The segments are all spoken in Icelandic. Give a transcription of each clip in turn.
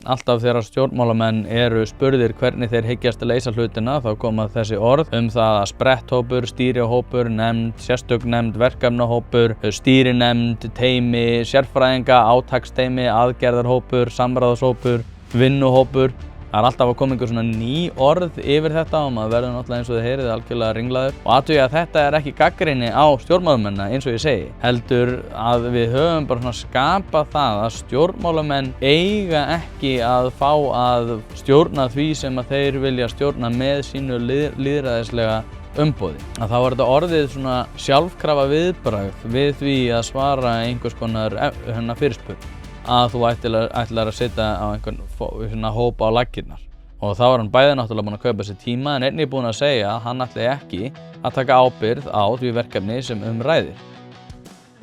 alltaf þegar stjórnmálamenn eru spurðir hvernig þeir hyggjast að leysa hlutina þá koma þessi orð það að spretthópur, stýrihópur, nefnd, sérstök nefnd, verkefnahópur, stýrinefnd, teymi, sérfræðinga, átaksteymi, aðgerðarhópur, samráðshópur, vinnuhópur. Það alltaf að koma einhver svona ný orð yfir þetta og maður verður náttúrulega eins og þið heyrið algjörlega ringlaður. Og athugið að þetta ekki gagnrýni á stjórnmálamennina eins og ég segi. Heldur að við höfum bara svona skapað það að stjórnmálamenn eiga ekki að fá að stjórna því sem að þeir vilja stjórna með sínu lýðræðislega umboði. Að þá er þetta orðið svona sjálfkrafa viðbragð við því að svara einhvers konar fyrirspurn. Að þú ætlar að setja á einhvern hóp á laggirnar. Og þá er hann bæði náttúrulega búinn að kaupa sér tíma en einnig búinn að segja að hann ætli ekki að taka ábyrgð á því verkefni sem ræðir.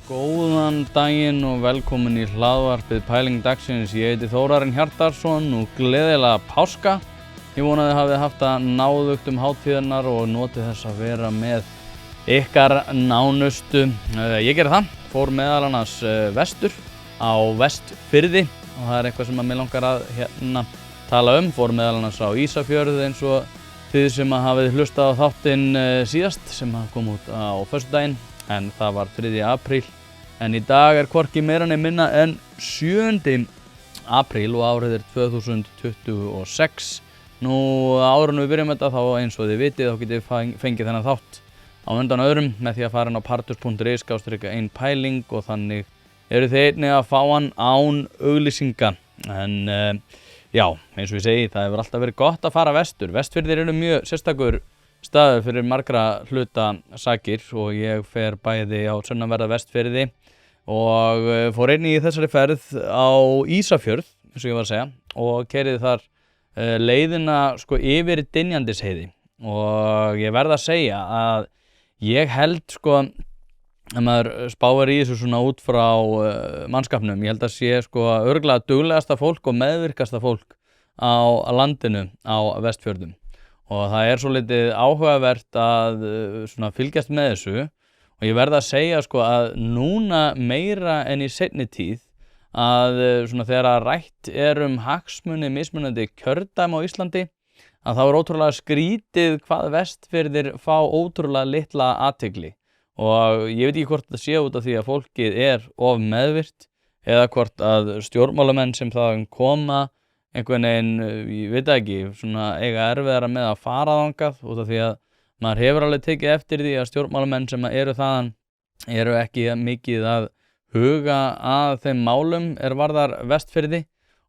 Góðan daginn og velkomin í hlaðvarpið Pæling dagsins. Ég heiti Þórarinn Hjartarson og gleðilega páska. Ég vona að þið hafið haft það náðugt hátíðarnar og notið þess að vera með ykkar nánustu. Ég gerði það, fór meðal annars vestur á Vestfirði og það er eitthvað sem að mig langar að tala fór meðal annars á Ísafjörð eins og þið sem hafið hlustað á þáttinn síðast sem kom út á föstudaginn en það var 3. apríl en í dag er hvorki meira né minna en 7. apríl og árið er 2026. Nú áður en við byrjum þetta þá eins og þið vitið þá getið fengið þennan þátt á undan öðrum með því að fara inn á partus.is/einpæling og þannig eru þið einnig að fá hann án auglýsinga. En já, eins og ég segi, það hefur alltaf verið gott að fara vestur. Vestfirðir eru mjög sérstakur staður fyrir margra hluta sakir og ég fer bæði á sunnanverða Vestfirði og fór einnig í þessari ferð á Ísafjörð, eins og ég var að segja, og keyrði þar leiðina yfir Dynjandisheiði. Og ég verð að segja að ég held ef maður spáir í þessu svona út frá mannskapnum, ég held að sé örugglega duglegasta fólk og meðvirkasta fólk á landinu á Vestfjörðum. Og það er svolítið áhugavert að svona fylgjast með þessu og ég verð að segja að núna meira en í seinni tíð að svona þegar að rætt hagsmuni mismunandi kjördæma á Íslandi að þá er ótrúlega skrítið hvað Vestfirðir fá ótrúlega litla athygli. Og ég veit ekki hvort það sé út af því að fólkið er of meðvirkt eða hvort að stjórnmálamenn sem þaðan koma einhvern veginn, ég veit ekki, svona eiga erfiðara með að fara þangað út af því að maður hefur alveg tekið eftir því að stjórnmálamenn sem eru þaðan eru ekki mikið að huga að þeim málum varðar Vestfirði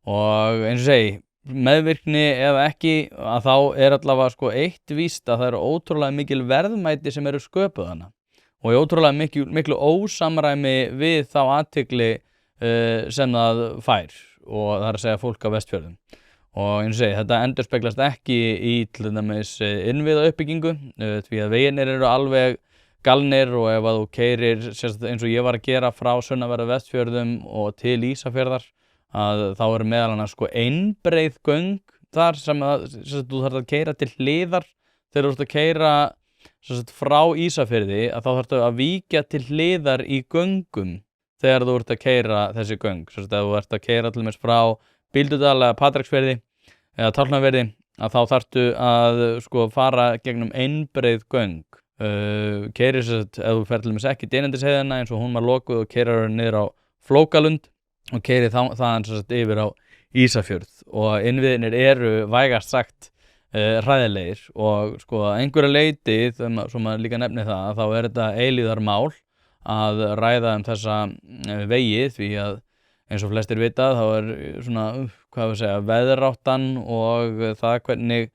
og eins og segi, meðvirkni eða ekki að þá er allavega eitt víst að það eru ótrúlega mikil verðmæti sem eru sköpuð hana. Og ég ótrúlega miklu ósamræmi við þá athygli sem það fær og það er að segja fólk á Vestfjörðum. Og eins og segi, þetta endurspeglast ekki í til dæmis innviðauppbyggingu því að veginir eru alveg galnir og ef að þú keyrir eins og ég var að gera frá sunnanverðum Vestfjörðum og til Ísafjarðar að þá eru meðal annars einbreið göng þar sem þú þarft að keyra til hliðar þegar þú ert að keyra frá Ísafirði að þá þarftu að víkja til hliðar í göngum þegar þú ert að keyra þessi göng. Ef þú ert að keyra til dæmis frá Bíldudal eða Patreksfirði eða Tálknafirði að þá þarftu að fara gegnum einbreið göng. Keyrir ef þú fer til dæmis ekki Dynjandisheiðina eins og hún var lokuð og keyrir niður á Flókalund og keyrir þaðan yfir á Ísafjörð og innviðirnir eru vægast sagt hræðilegir og einhverja leyti, svo maður líka nefni það, þá er þetta eilífðarmál að ræða þessa vegi því að eins og flestir vita þá er svona, veðráttan og það hvernig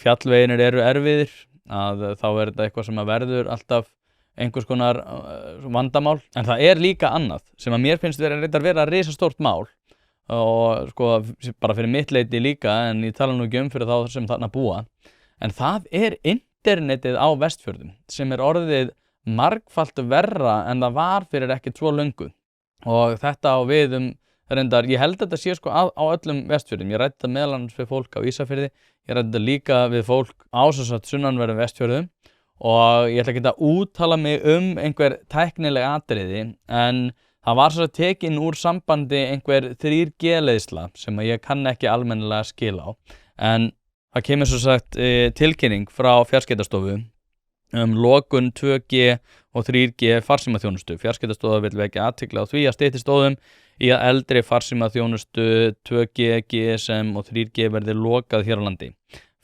fjallveginir eru erfiðir að þá er þetta eitthvað sem að verður alltaf einhvers konar vandamál. En það er líka annað sem að mér finnst vera risastórt mál og bara fyrir mitt leyti líka en ég tala nú ekki fyrir þá sem þarna búa en það er internetið á Vestfjörðum sem er orðið margfalt verra en það var fyrir ekkert svo löngu og þetta á við reyndar, ég held að þetta sé á öllum Vestfjörðum, ég ræddi þetta meðal annars við fólk á Ísafirði, ég ræddi þetta líka við fólk á sunnanverðum Vestfjörðum og ég ætla ekki að úttala mig einhver tæknileg atriði en Það var svo tekin úr sambandi einhver 3G-leiðsla sem að ég kann ekki almennilega skil á, en það kemur svo sagt tilkynning frá Fjarskiptastofu lokun 2G og 3G farsímaþjónustu. Fjarskiptastofa vill vekja athygli á því að styttist óðum í að eldri farsímaþjónustu 2G, GSM og 3G verði lokað hér á landi.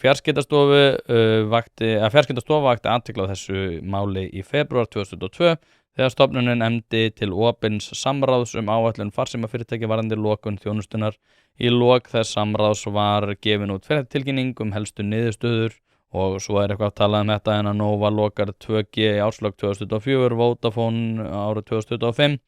Fjarskiptastofa vakti athygli á þessu máli í febrúar 2022 þegar stofnunin efndi til opins samráðs áætlun farsímafyrirtækja varðandi lokun þjónustunnar. Í lok þess samráðs var gefin út fréttatilkynning helstu niðurstöður og svo eitthvað að tala þetta en að Nova lokar 2G í árslok 2024, Vodafone árið 2025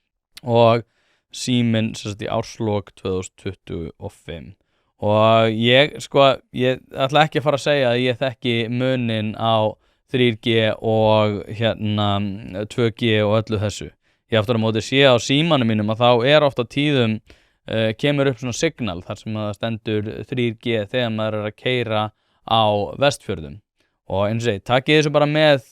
og Síminn í árslok 2025. Og ég ætla ekki að fara að segja að ég þekki munin á 3G og 2G og öllu þessu. Ég aftur á móti sé á símanum mínum að þá oft á tíðum kemur upp svona signal þar sem að það stendur 3G þegar maður að keyra á Vestfjörðum. Og eins og segi, takið þessu bara með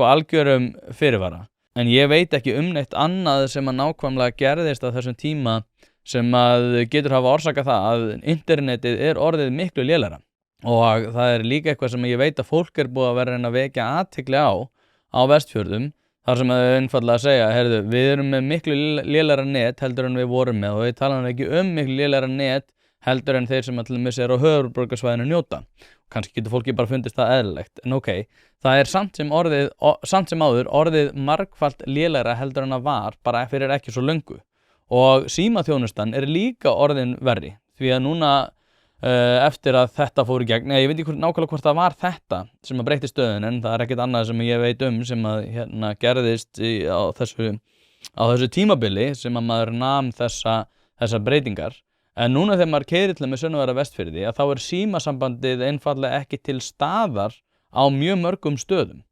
algjörum fyrirvara. En ég veit ekki neitt annað sem að nákvæmlega gerðist á þessum tíma sem að getur hafa orsakað það að internetið orðið miklu lélegra. Og það líka eitthvað sem ég veit að fólk búið að vera að reyna að vekja athygli á Vestfjörðum, þar sem þau einfaldlega segja, heyrðu, við erum með miklu lélegra net heldur en við vorum með, og við talaðum ekki miklu lélegra net heldur en þeir sem allir missi á höfuðborgarsvæðinu njóta. Kannski getur fólki bara fundist það eðlilegt, en ok, það samt sem áður orðið margfalt lélegra heldur en það var bara fyrir ekki svo löngu. Og símaþjónustan líka orðin verri, því að núna eftir að þetta fór í gegn, ég veit ekki nákvæmlega hvort það var þetta sem að breytti stöðun, en það ekkert annað sem ég veit sem að gerðist á þessu tímabili sem að maður nam þessa breytingar. En núna þegar maður keyrir til með Sunnavera Vestfirði að þá símasambandið einfaldlega ekki til staðar á mjög mörgum stöðum.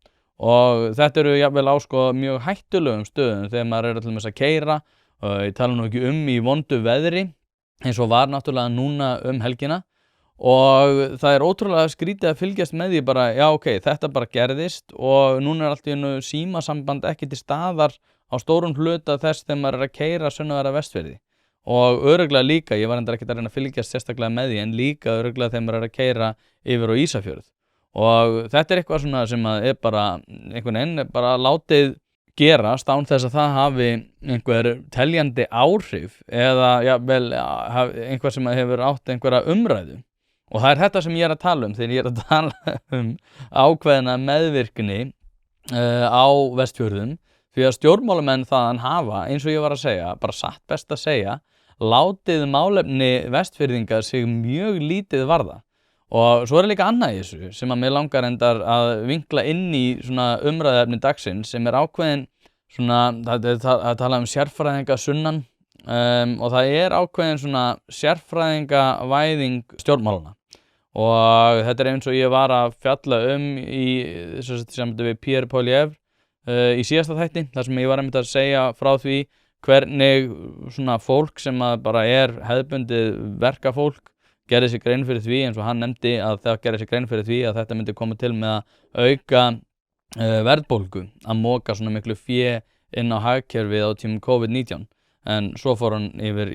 Og þetta jafnvel á mjög hættulegum stöðum þegar maður til með að keyra, og ég tala nú ekki í vondu veðri, eins og var náttúrulega núna helgina. Og það ótrúlega skrítið að fylgjast með því bara, já ok, þetta bara gerðist og núna allt í einu símasamband ekki til staðar á stórum hluta þess þegar maður að keyra Sunnavera Vestfirði. Og örugglega líka, ég var enda ekki að reyna að fylgjast sérstaklega með því, en líka örugglega þegar maður að keyra yfir á Ísafjörð. Og þetta eitthvað svona sem að bara einhvern veginn bara látið gerast án þess að það hafi einhver teljandi áhrif eða jafnvel einhver sem hefur átt einhverja umræðu. Og það þetta sem ég að tala þegar ég að tala ákveðna meðvirkni á Vestfjörðum, því að stjórnmálamenn þaðan hafa, eins og ég var að segja, bara satt best að segja, látið málefni Vestfirðinga sig mjög lítið varða. Og svo líka annað í þessu sem að mig langar endar að vinkla inn í svona umræðuefni dagsins sem ákveðin svona, það tala sérfræðinga sunnan og það ákveðin svona sérfræðingavæðing stjórnmálanna. Og þetta eins og ég var að fjalla í samtöku við Pierre Poilievre í síðasta þætti, þar sem ég var að segja frá því hvernig svona fólk sem að bara hefðbundið verkafólk gerði sér grein fyrir því, eins og hann nefndi að það gerði sér grein fyrir því að þetta myndi koma til með að auka verðbólgu, að moka svona miklu fé inn á hagkerfið á tímum COVID-19. En svo fór hann yfir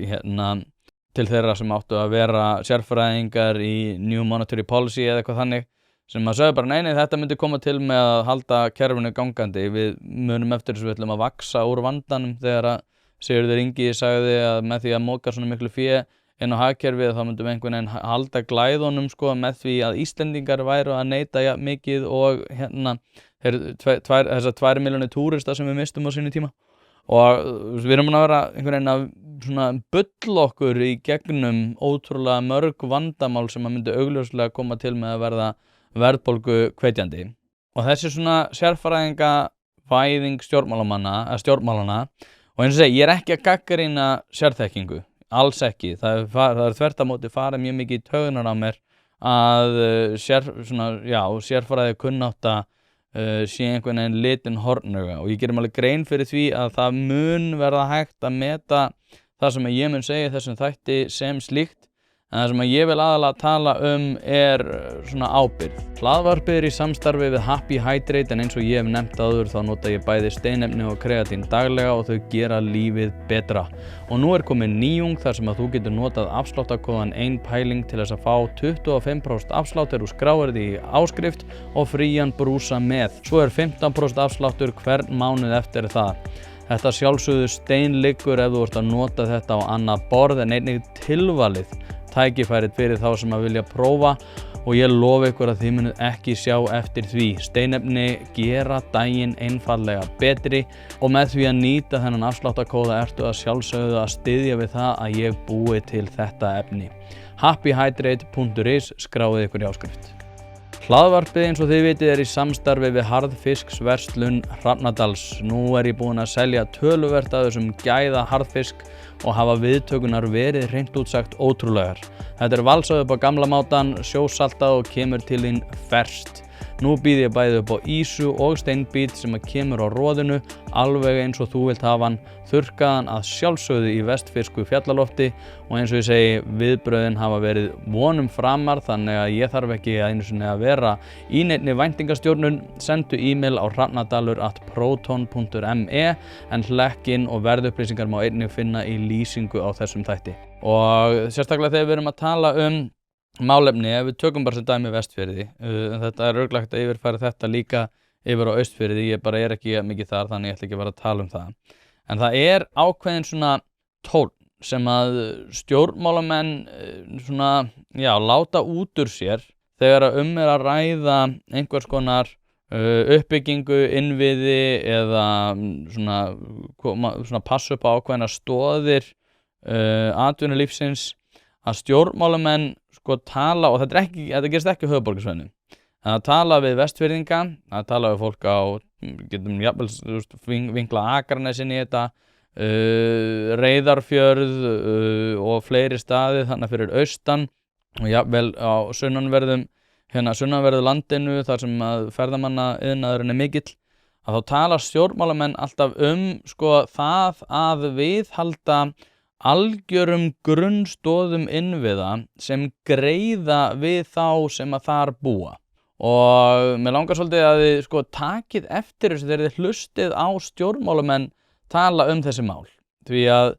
til þeirra sem áttu að vera sérfræðingar í New Monetary Policy eða eitthvað þannig, sem að sögðu bara nei, þetta myndi koma til með að halda kerfinu gangandi. Við munum eftir þessu, við ætlum að vaxa úr vandanum þegar að Sigurður Ingi sagði að með því að moka svona miklu fé inn á hagkerfið þá myndum við einhvern veginn halda glæðunum með því að Íslendingar væru að neyta mikið og þessar 2 milljónir túrista sem við mistum á sínu tíma. Og við erum að vera einhvern veginn að svona bulla okkur í gegnum ótrúlega mörg vandamál sem að myndi augljóslega koma til með að verða verðbólgu hvetjandi. Og þessi svona sérfræðingavæðing stjórnmálanna, og eins og segi, ég ekki að gagnrýna sérþekkingu, alls ekki. Það þvert á móti farið mjög mikið í taugarnar á mér að sérfræði kunnátta sé einhvern veginn litin hornauga, og ég gerir alveg grein fyrir því að það mun verða hægt að meta það sem ég mun segja þessum þætti sem slíkt, En það sem ég vil aðalega tala svona ábyrgð. Hlaðvarpið í samstarfi við Happy Hydrate en eins og ég hef nefnt áður þá nota ég bæði steinefni og kreatín daglega og þau gera lífið betra. Og nú komin nýjung þar sem að þú getur notað afsláttarkóðan 1 pæling til þess að fá 25% afslátt þegar þú skráir þig í áskrift og frían brúsa með. Svo 15% afsláttur hvern mánuð eftir það. Þetta sjálfsögðu steinliggur ef þú ert að nota þetta á annað borð en einnig tilvalið tækifærið fyrir þá sem að vilja prófa og ég lofa ykkur að þið munið ekki sjá eftir því. Steinefni gera daginn einfaldlega betri og með því að nýta þennan afsláttarkóða ertu að sjálfsögðu að styðja við það að ég búi til þetta efni. happyhydrate.is skráið ykkur í áskrift. Hlaðvarpið eins og þið vitið í samstarfi við harðfisksverslun Hrafnadals. Nú ég búinn að selja töluvert af þessum gæða harðfisk og hafa viðtökunar verið hreint út sagt ótrúlegar. Þetta valsað upp á gamla mátan, sjósaltað og kemur til þín ferskt. Nú býð ég bæði upp á ísu og steinbít sem að kemur á roðinu, alveg eins og þú vilt hafa hann, þurrkaðan að sjálfsögðu í vestfirsku fjallalofti og eins og ég segi, viðbröðin hafa verið vonum framar þannig að ég þarf ekki einu sinni að vera í neinni væntingastjórnun. Sendu e-mail á hrafnadalur@proton.me en hlekkin og verðupplýsingar má einnig finna í lýsingu á þessum þætti. Og sérstaklega þegar við erum að tala málefni, ef við tökum bara sem dæmi Vestfirði, þetta örugglega að yfirfæra þetta líka yfir á Austfirði, ég bara ekki mikið þar þannig ég ætla ekki að vera að tala um það. En það ákveðin svona tónn sem að stjórnmálamenn svona, láta út úr sér þegar að ræða einhvers konar uppbyggingu, innviði eða svona passa upp á ákveðnar stoðir atvinnulífsins að stjórnmálamenn tala, og þetta gerist ekki á höfuðborgarsvæðinu, að tala við Vestfirðinga, að tala við fólk á, getum jafnvel vinkla Akranes inn í þetta, Reyðarfjörð og fleiri staði þannig fyrir austan og jafnvel á sunnanverðu landinu þar sem að ferðamannaiðnaðurinn mikill, að þá tala stjórnmálamenn alltaf það að viðhalda algjörum grunnstóðum innviða sem greiða við þá sem að þar búa. Og mér langar svolítið að þið takið eftir þessu þegar þið hlustið á stjórnmálamenn tala þessi mál. Því að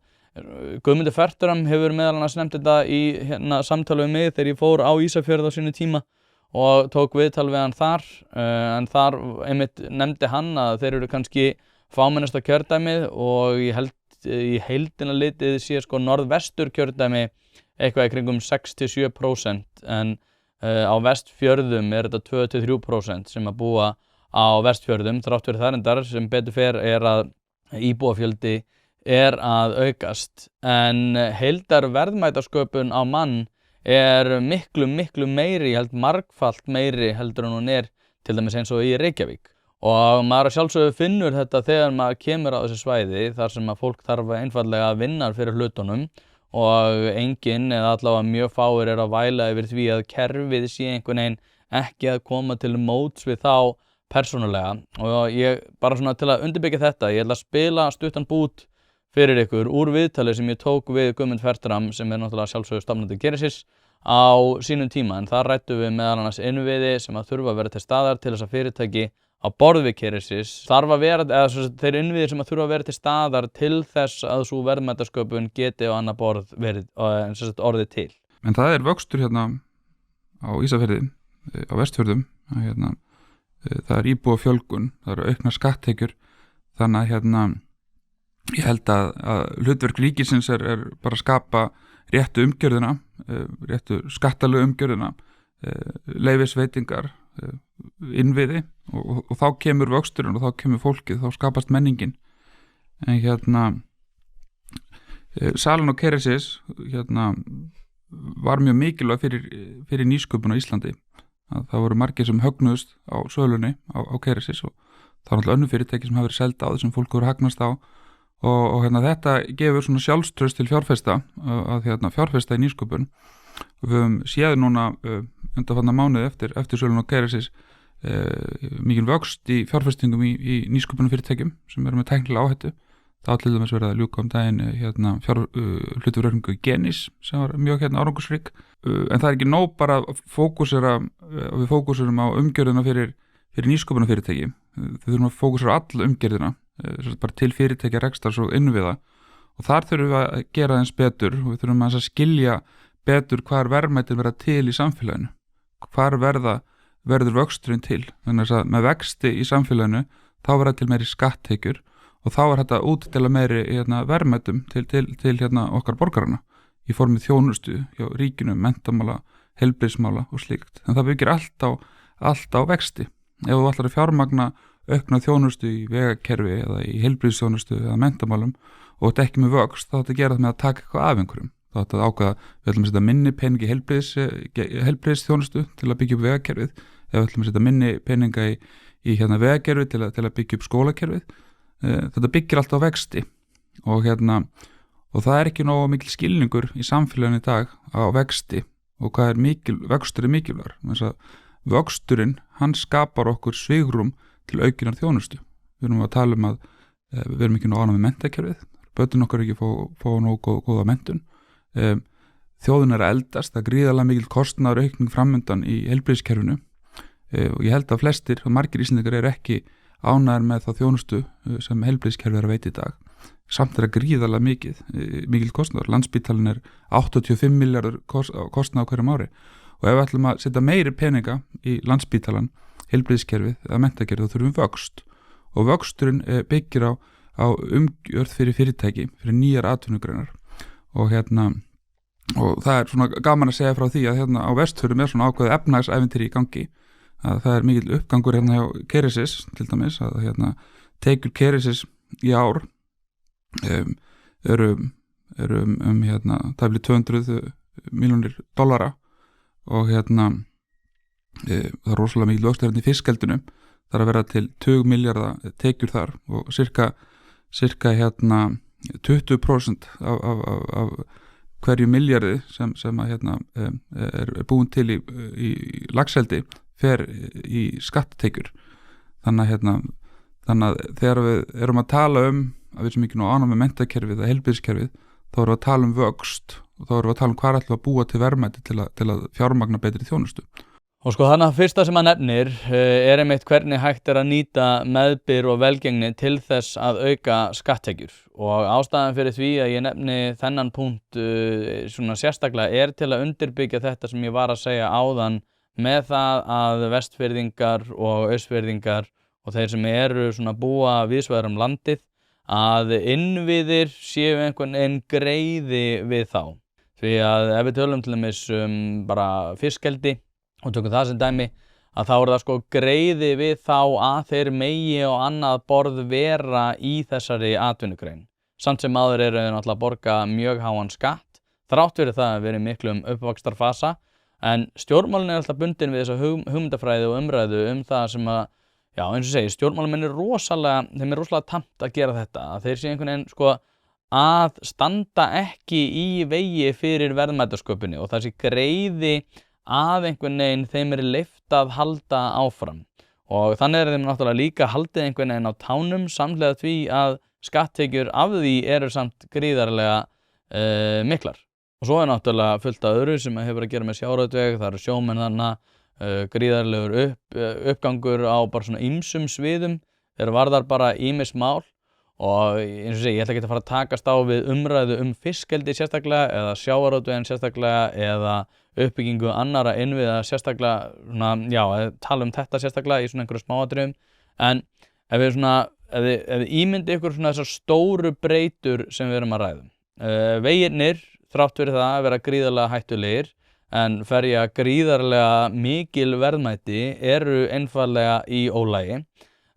Guðmundur Fertram hefur meðal annars nefnt þetta í samtali við mig þegar ég fór á Ísafjörð á sínu tíma og tók viðtal við hann þar, en þar einmitt nefndi hann að þeir eru kannski fámennasta kjördæmið og ég held í heildina litið sé norðvestur kjördæmi eitthvað í kringum 6-7% en á Vestfjörðum þetta 2-3% sem að búa á Vestfjörðum þrátt fyrir það reyndar sem betur fer að íbúafjöldi að aukast en heildar verðmætasköpun á mann miklu meiri, ég held margfalt meiri heldur en hún til dæmis eins og í Reykjavík. Og maður sjálfsögðu finnur þetta þegar maður kemur á þessu svæði þar sem að fólk þarf einfaldlega að vinna fyrir hlutunum og enginn eða allavega mjög fáir að væla yfir því að kerfið sé einhvern veginn ekki að koma til móts við þá persónulega. Og ég bara svona til að undirbyggja þetta, ég ætla að spila stuttan bút fyrir ykkur úr viðtali sem ég tók við Guðmund Fertram sem náttúrulega sjálfsögðu stofnandi Keresis á sínum tíma en þar ræddum við meðal annars innviði sem að þurfa að vera til staðar til þess að fyrirtæki á borð við Keresis þarf að vera, eða þeir innviðir sem að þurfa að vera til staðar til þess að svo verðmætasköpun geti á annað borð verið orðið til. En það vöxtur hérna á Ísafirði, á Vestfjörðum, það íbúa fjölgun, það auknar skatttekjur, þannig að ég held að hlutverk ríkisins bara að skapa réttu umgjörðina, réttu skattalegu umgjörðina, leyfisveitingar, innviði og þá kemur vöxturinn og þá kemur fólkið, þá skapast menningin. En salun á Keresis var mjög mikilvæg fyrir nýsköpun á Íslandi. Það voru margir sem högnuðust á sölunni á Keresis og það var alltaf önnur fyrirtæki sem hafa verið selda á þessum fólk voru hagnast á og þetta gefur svona sjálfstraust til fjárfesta að fjárfesta í nýsköpun. Við höfum séð núna undanfarna mánuði eftir sölun á Keresis mikil vöxt í fjárfestingum í nýsköpunum fyrirtækjum sem eru með tæknilega áhættu. Það til dæmis verið að ljúka daginn hlutverkningu Genis sem var mjög árangusrík. En það ekki nóg bara að við fókusurum á umgjörðina fyrir nýsköpunarfyrirtæki. Við þurfum að fókusera á alla umgjörðina, bara til fyrirtækja, rekstars og innviða. Og þar þurfum við að gera eins betur og við þurfum að skilja betur hvar verðmætin verða til í samfélaginu. Hvar verður vöxturinn til. Þannig að með vexti í samfélaginu þá verða til meiri skatttekjur og þá þetta útdela meiri verðmætum til okkar borgarana í formi þjónustu hjá ríkinu, menntamála, heilbrigðismála og slíkt. En það byggir allt á vexti. Ef þú ætlar að fjármagna aukna þjónustu í vegakerfi eða í heilbrigðisþjónustu eða menntamálum og þetta ekki með vöxt, þá þetta gera það með að taka eitthvað af einhverjum. Þá þetta ákveða, við ætlum að setja minni pening í heilbrigðisþjónustu til að byggja upp vegakerfið, ef við ætlum að setja minni peninga í vegakerfið til að byggja upp skólakerfið. Þetta byggir allt á vexti og það ekki nógu mikil skilningur í samfélaginu í dag á vexti og hvað vöxtur mikilvægur. Vöxturinn, hann skapar okkur svigrum til aukinar þjónustu. Við erum að tala að við erum ekki nógu ánægð með menntakerfið, börnin okkar ekki fá nógu góða menntun. Þjóðin að eldast, það gríðarlega mikil kostnaður aukning framundan í heilbrigðiskerfinu og ég held að flestir og margir Íslendingar ekki ánægðir með þá þjónustu sem heilbrigðiskerfið að veita í dag. Samt það gríðarlega mikil kostnaður. Landspítalinn 85 milljarður kostnað á hverjum ári og ef við ætlum að setja meiri peninga í Landspítalann, heilbrigðiskerfið eða menntakerfið þá þurfum við vöxt og vöxturinn byggir á umgjörð fyrir fyrirtæki, fyrir nýjar atvinnugreinar og það svona gaman að segja frá því að á Vestfjörðum svona ákveðið efnahagsævintýri í gangi. Að það mikill uppgangur hjá Kerecis til dæmis að tekjur Kerecis í ár eru tæplega 200 milljónir dollara og það rosalega mikill vöxtur í fiskeldinu. Það að vera til 20 milljarða tekjur þar og cirka 20% af hverju milljarði sem er búin til í laxeldi fer í skatttekjur. Þannig að þegar við erum að tala að við sem ekki nú ánægð með menntakerfið eða heilbrigðiskerfið, þá erum við að tala vöxt og þá erum við að tala hvað ætlum að búa til verðmæti til að fjármagna betri þjónustu. Og þannig að fyrsta sem að nefnir einmitt hvernig hægt að nýta meðbyr og velgengni til þess að auka skatttekjur og ástæðan fyrir því að ég nefni þennan punkt svona sérstaklega til að undirbyggja þetta sem ég var að segja áðan með það að Vestfirðingar og Austfirðingar og þeir sem eru svona búa víðsvegar landið að innviðir séu einhvern veginn greiði við þá. Því að ef við tölum til dæmis bara fiskeldi og tökum það sem dæmi að þá það greiði við þá að þeir megi og annað borð vera í þessari atvinnugrein. Samt sem áður eru náttúrulega að borga mjög háan skatt, þrátt fyrir það að vera í miklum uppvaxtarfasa. En stjórnmálin alltaf bundin við þessa hugmyndafræði og umræðu það sem að, já eins og segi, stjórnmálin þeim rosalega tamt að gera þetta, að þeir sé einhvern veginn að standa ekki í vegi fyrir verðmætasköpunni og það sé greiði að einhvern veginn þeim leyft að halda áfram. Og þannig þeim náttúrulega líka haldið einhvern veginn á tánum samhliða því að skatttekjur af því eru samt gríðarlega miklar. Og svo náttúrulega fullt af öðru sem hefur að gera með sjávarútveg, það eru sjómenn gríðarlegur uppgangur á bara svona ýmsum sviðum, þeir varðar bara ýmis mál og eins og segi, ég ætla ekki að fara að takast á við umræðu fiskeldi sérstaklega eða sjávarútveginn sérstaklega eða uppbyggingu annarra innviða sérstaklega, tala þetta sérstaklega í svona einhverju smáatriðum, en ef við ímyndi ykkur svona þessar stóru breytur sem við erum að ræða. Vegirnir þrátt fyrir það að vera gríðarlega hættulegir en ferja gríðarlega mikil verðmæti eru einfaldlega í ólagi.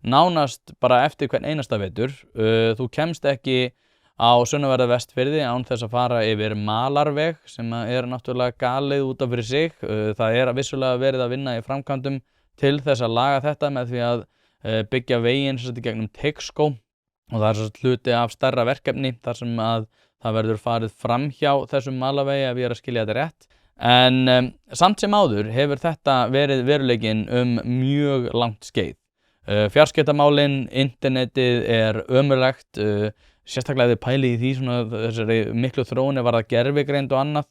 Nánast bara eftir hvern einasta vetur. Þú kemst ekki á sunnanverða Vestfirði án þess að fara yfir Malarveg sem náttúrulega galið út af fyrir sig. Það vissulega verið að vinna í framkvæmdum til þess að laga þetta með því að byggja veginn í gegnum Teigsskóg og það hluti af stærra verkefni þar sem að það verður farið framhjá þessum malarvegi ef ég að skilja þetta rétt. En samt sem áður hefur þetta verið veruleikinn mjög langt skeið. Fjarskiptamálin, internetið ömurlegt, sérstaklega ef þið pælið í því svona þessari miklu þróun var það gervigreind og annað.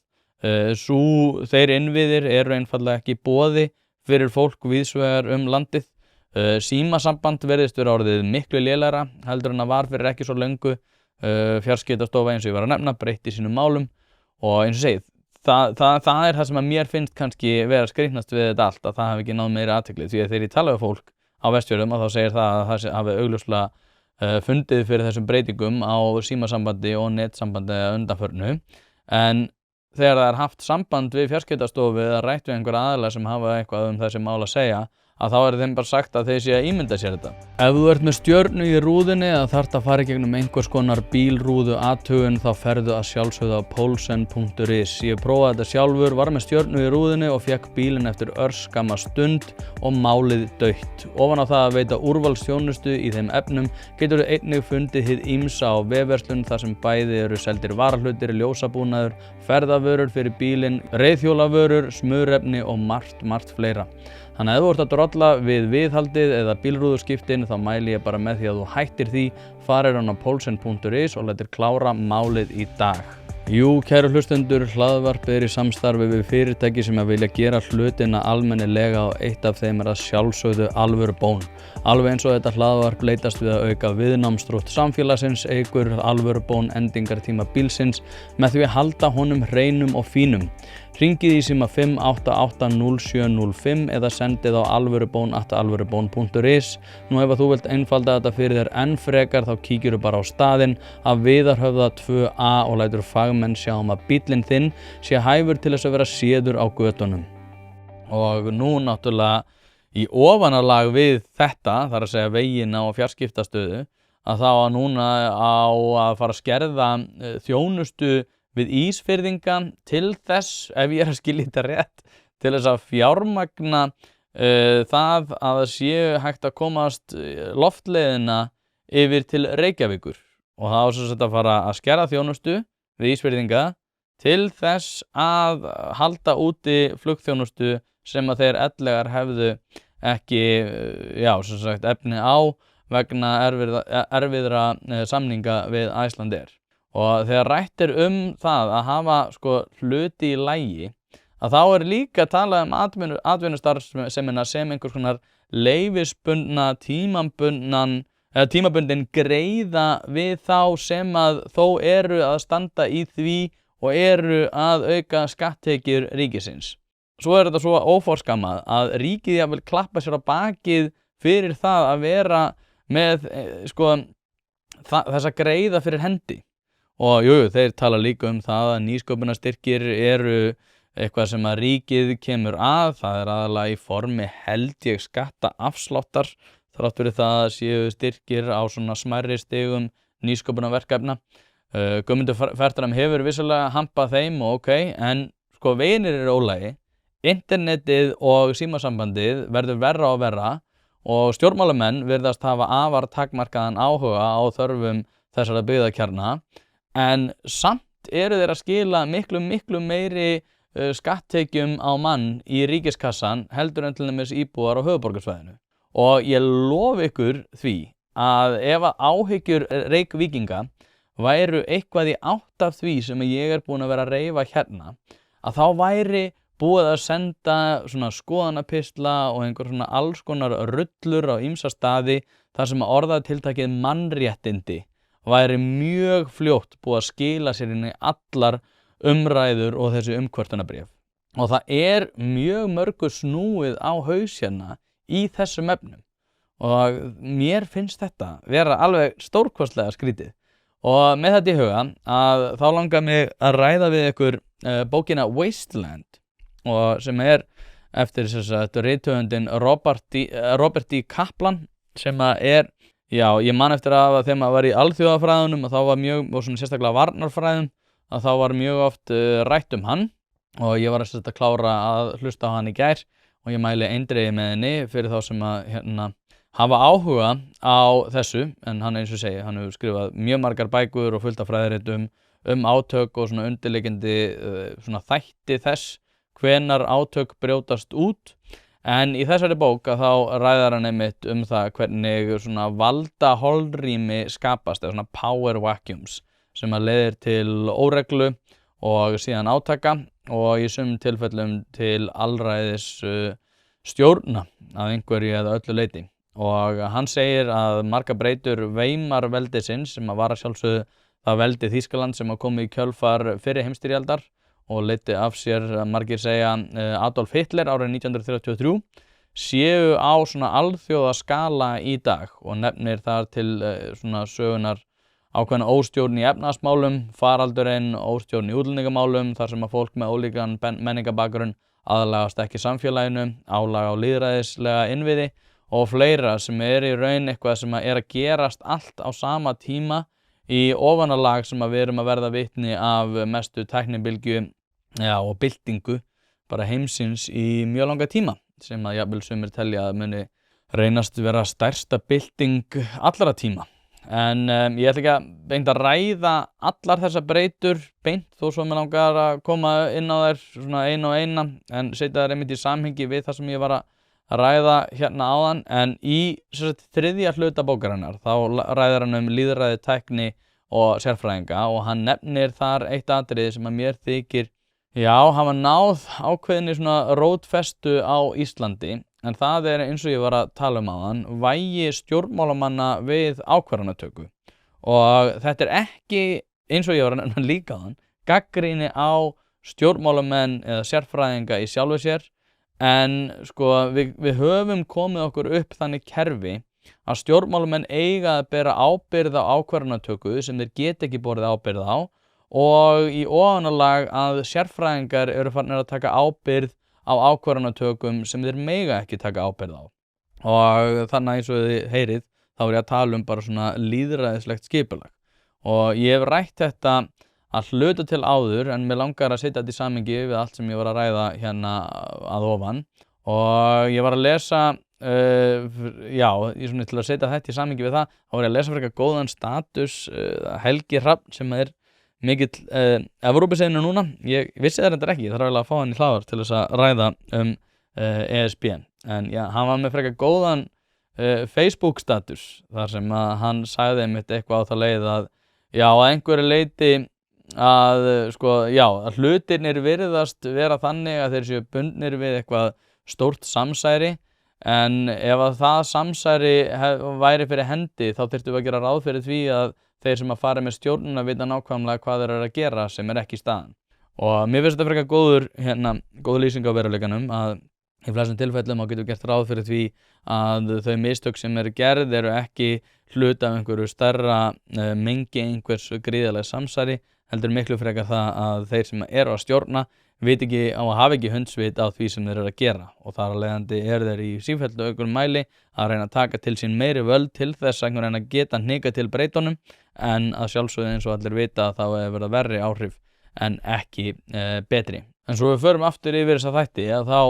Þeir innviðir eru einfaldlega ekki í boði fyrir fólk víðsvegar landið. Símasamband virðist vera orðið miklu lélegra heldur en það var fyrir ekki svo löngu. Fjarskiptastofa eins og ég var að nefna breytti sínum málum og eins og segið, það er það sem að mér finnst kannski vera skrýtnast við þetta allt, að það hafi ekki náð meiri athygli, því að þegar ég tala við fólk á Vestfjörðum að þá segir það að það hafi augljóslega fundið fyrir þessum breytingum á símasambandi og netsambandi að undanförnu, en þegar það er haft samband við fjarskiptastofu eða rætt við einhver aðila sem hafa eitthvað þessi mál að segja, að þá þeim bara sagt að þeir sé að ímynda sér þetta. Ef þú ert með stjörnu í rúðunni eða þarft að fara í gegnum einhvers konar bílrúðu athugun þá ferðu að sjálfsögðu á Poulsen.is. Ég prófaði þetta sjálfur, var með stjörnu í rúðunni og fekk bílinn eftir örskamma stund og málið dautt. Ofan á það að veita úrvalsþjónustu í þeim efnum getur þú einnig fundið hið ýmsa á vefverslun þar sem bæði eru seldir varahlutir, ljósabúnaður, ferðavörur fyrir bílinn, reiðhjólavörur, smurefni og margt fleira. Þannig að ef þú ert að drolla við viðhaldið eða bílrúðuskiptin þá mæli ég bara með því að þú hættir því, farir á Poulsen.is og letir klára málið í dag. Jú, kæru hlustendur, hlaðvarpið í samstarfi við fyrirtæki sem að vilja gera hlutina almennilega og eitt af þeim að sjálfsögðu alvöru bón. Alveg eins og þetta hlaðvarp leitast við að auka viðnámsþrótt samfélagsins, eykur alvöru bón endingartíma bílsins með því að halda honum hreinum og fínum. Hringið í síma 5880705 eða sendið á alvörubón@alvörubón.is. Nú ef þú vilt einfalda þetta fyrir þér enn frekar þá kíkirðu bara á staðinn að Viðarhöfða 2A og lætur fagmenn sjá að bíllinn þinn sé hæfur til þess að vera séður á götunum. Og nú náttúrulega í ofanálag við þetta, þar að segja vegina og fjarskiptastöðu, að þá að núna á að fara að skerða þjónustu við Ísfirðinga til þess, ef ég að skilja þetta rétt, til þess að fjármagna það að það séu hægt að komast loftleiðina yfir til Reykjavíkur. Og það á sem sagt að fara að skerða þjónustu við Ísfirðinga til þess að halda úti flugþjónustu sem að þeir ellegar hefðu ekki sem sagt, efni á vegna erfiðra samninga við Icelandair. Og þegar rætt það að hafa hluti í lagi, að þá líka talað atvinnustarfsemina sem einhvers konar leyfisbundna, tímabundin greiða við þá sem að þó eru að standa í því og eru að auka skatttekjur ríkisins. Svo þetta svo óforskammað að ríkið jafnvel klappa sér á bakið fyrir það að vera með þessa greiða fyrir hendi. Og þeir tala líka það að nýsköpunarstyrkir eru eitthvað sem að ríkið kemur að, það aðalega í formi held ég skattaafsláttar, þrátt fyrir það að séu styrkir á svona smærri stigum nýsköpunarverkefna. Guðmundur Fertram hefur vissulega hampað þeim og en veginir eru ólagi, internetið og símasambandið verður verra og verra og stjórnmálamenn virðast hafa afar takmarkaðan áhuga á þörfum þessara byggðakjarna. En samt eru þeir að skila miklu meiri skatttekjum á mann í ríkiskassan heldur en til dæmis íbúar á höfuðborgarsvæðinu. Og ég lofa ykkur því að ef að áhyggjur Reykvíkinga væru eitthvað í átt af því sem ég búin að vera að reifa hérna, að þá væri búið að senda svona skoðanapistla og einhver svona alls konar rullur á ýmsa staði þar sem að orðatiltakið mannréttindi væri mjög fljótt búið að skila sér inn í allar umræður og þessi umkvörtunarbréf. Og það mjög mörgu snúið á haus hérna í þessum efnum. Og mér finnst þetta vera alveg stórkostlega skrítið. Og með þetta í huga að þá langar mig að ræða við ykkur bókina Wasteland og sem eftir rithöfundinn Robert D. Kaplan sem að ég man eftir að þegar maður var í alþjóðafræðunum og þá var mjög, og svona sérstaklega varnarfræðum, að þá var mjög oft rætt hann og ég var að klára að hlusta á hann í gær og ég mæli eindregið með henni fyrir þá sem að hafa áhuga á þessu, en hann eins og segi, hann hefur skrifað mjög margar bækur og fullt af fræðiritum átök og svona undirliggjandi svona þætti þess hvenar átök brjótast út. En í þessari bók að þá ræðir hann einmitt það hvernig svona valda holrými skapast eða svona power vacuums sem að leiðir til óreglu og síðan átaka og í sumum tilfellum til alræðis stjórna að einhverju eða öllu leyti. Og hann segir að margar breytur Weimarveldisins sem að var að sjálfsögðu það veldi Þýskaland sem að komi í kjölfar fyrri heimsstyrjaldar og leiddi af sér, margir segja, Adolf Hitler árið 1933 séu á svona alþjóða skala í dag og nefnir þar til svona sögunar ákveðna óstjórn í efnahagsmálum, faraldurinn, óstjórn í útlendingamálum þar sem að fólk með ólíkan menningabakgrunn aðlagast ekki samfélaginu, álag á lýðræðislega innviði og fleira sem í raun eitthvað sem að gerast allt á sama tíma í ofanalag sem að við erum að verða vitni af mestu tæknibylgju og byltingu bara heimsins í mjög langa tíma sem að jafnvel sumir telja að muni reynast vera stærsta bylting allra tíma. En ég ætla ekki að beint að ræða allar þessar breytur beint þó svo mig langar að koma inn á þær svona eina og eina en setja þær einmitt í samhengi við það sem ég var að ræða hérna áðan en í þriðja hluta bókarinnar þá ræðir hann lýðræði, tækni og sérfræðinga og hann nefnir þar eitt atriði sem að mér þykir hafa náð ákveðinni svona rótfestu á Íslandi en það eins og ég var að tala áðan vægi stjórnmálamanna við ákvarðanatöku og þetta ekki eins og ég var að nefna líka áðan gagnrýni á stjórnmálamenn eða sérfræðinga í sjálfu sér en sko við höfum komið okkur upp þannig kerfi að stjórnmálamenn eiga að bera ábyrgð á ákvarðanatöku sem þeir geta ekki borið ábyrgð á og í ofanalag að sérfræðingar eru farnir að taka ábyrgð á ákvarðanatökum sem þeir mega ekki taka ábyrgð á og þannig eins og þið heyrið þá er ég að tala bara svona lýðræðislegt skipulag og ég hef rætt þetta að hluta til áður en mér langar að setja þetta í samhengi við allt sem ég var að ræða hérna að ofan og ég var að lesa ég svona til að setja þetta í samhengi við það þá var ég að lesa frekar góðan status Helgi Hrafn sem mikill Evrópusinni núna ég vissi þetta ekki, ég þarf að fá hann í hlaðvarp til þess að ræða ESB en hann var með frekar góðan Facebook status þar sem að hann sagði einmitt eitthvað á það leið að að einhverju leyti að að hlutirnir virðast vera þannig að þeir séu bundnir við eitthvað stórt samsæri en ef að það samsæri væri fyrir hendi þá þyrftum við að gera ráð fyrir því að þeir sem að fara með stjórnuna vita nákvæmlega hvað þeir eru að gera sem ekki staðan og mér finnst þetta frekar góð lýsing á veruleikanum að í flestum tilfellum þá getum við gert ráð fyrir því að þau mistök sem gerð eru ekki hluta af einhverju stærra mengi einhvers gríðarlega samsæri heldur miklu frekar það að þeir sem eru að stjórna veit ekki á að hafa ekki hundsvit á því sem þeir eru að gera og þar af leiðandi þeir í sífellu auknum mæli að reyna að taka til sín meiri völd til þess að reyna að geta hnika til breytunum en að sjálfsögðu eins og allir vita þá verða verri áhrif en ekki betri. En svo við förum aftur yfir þessa þætti að þá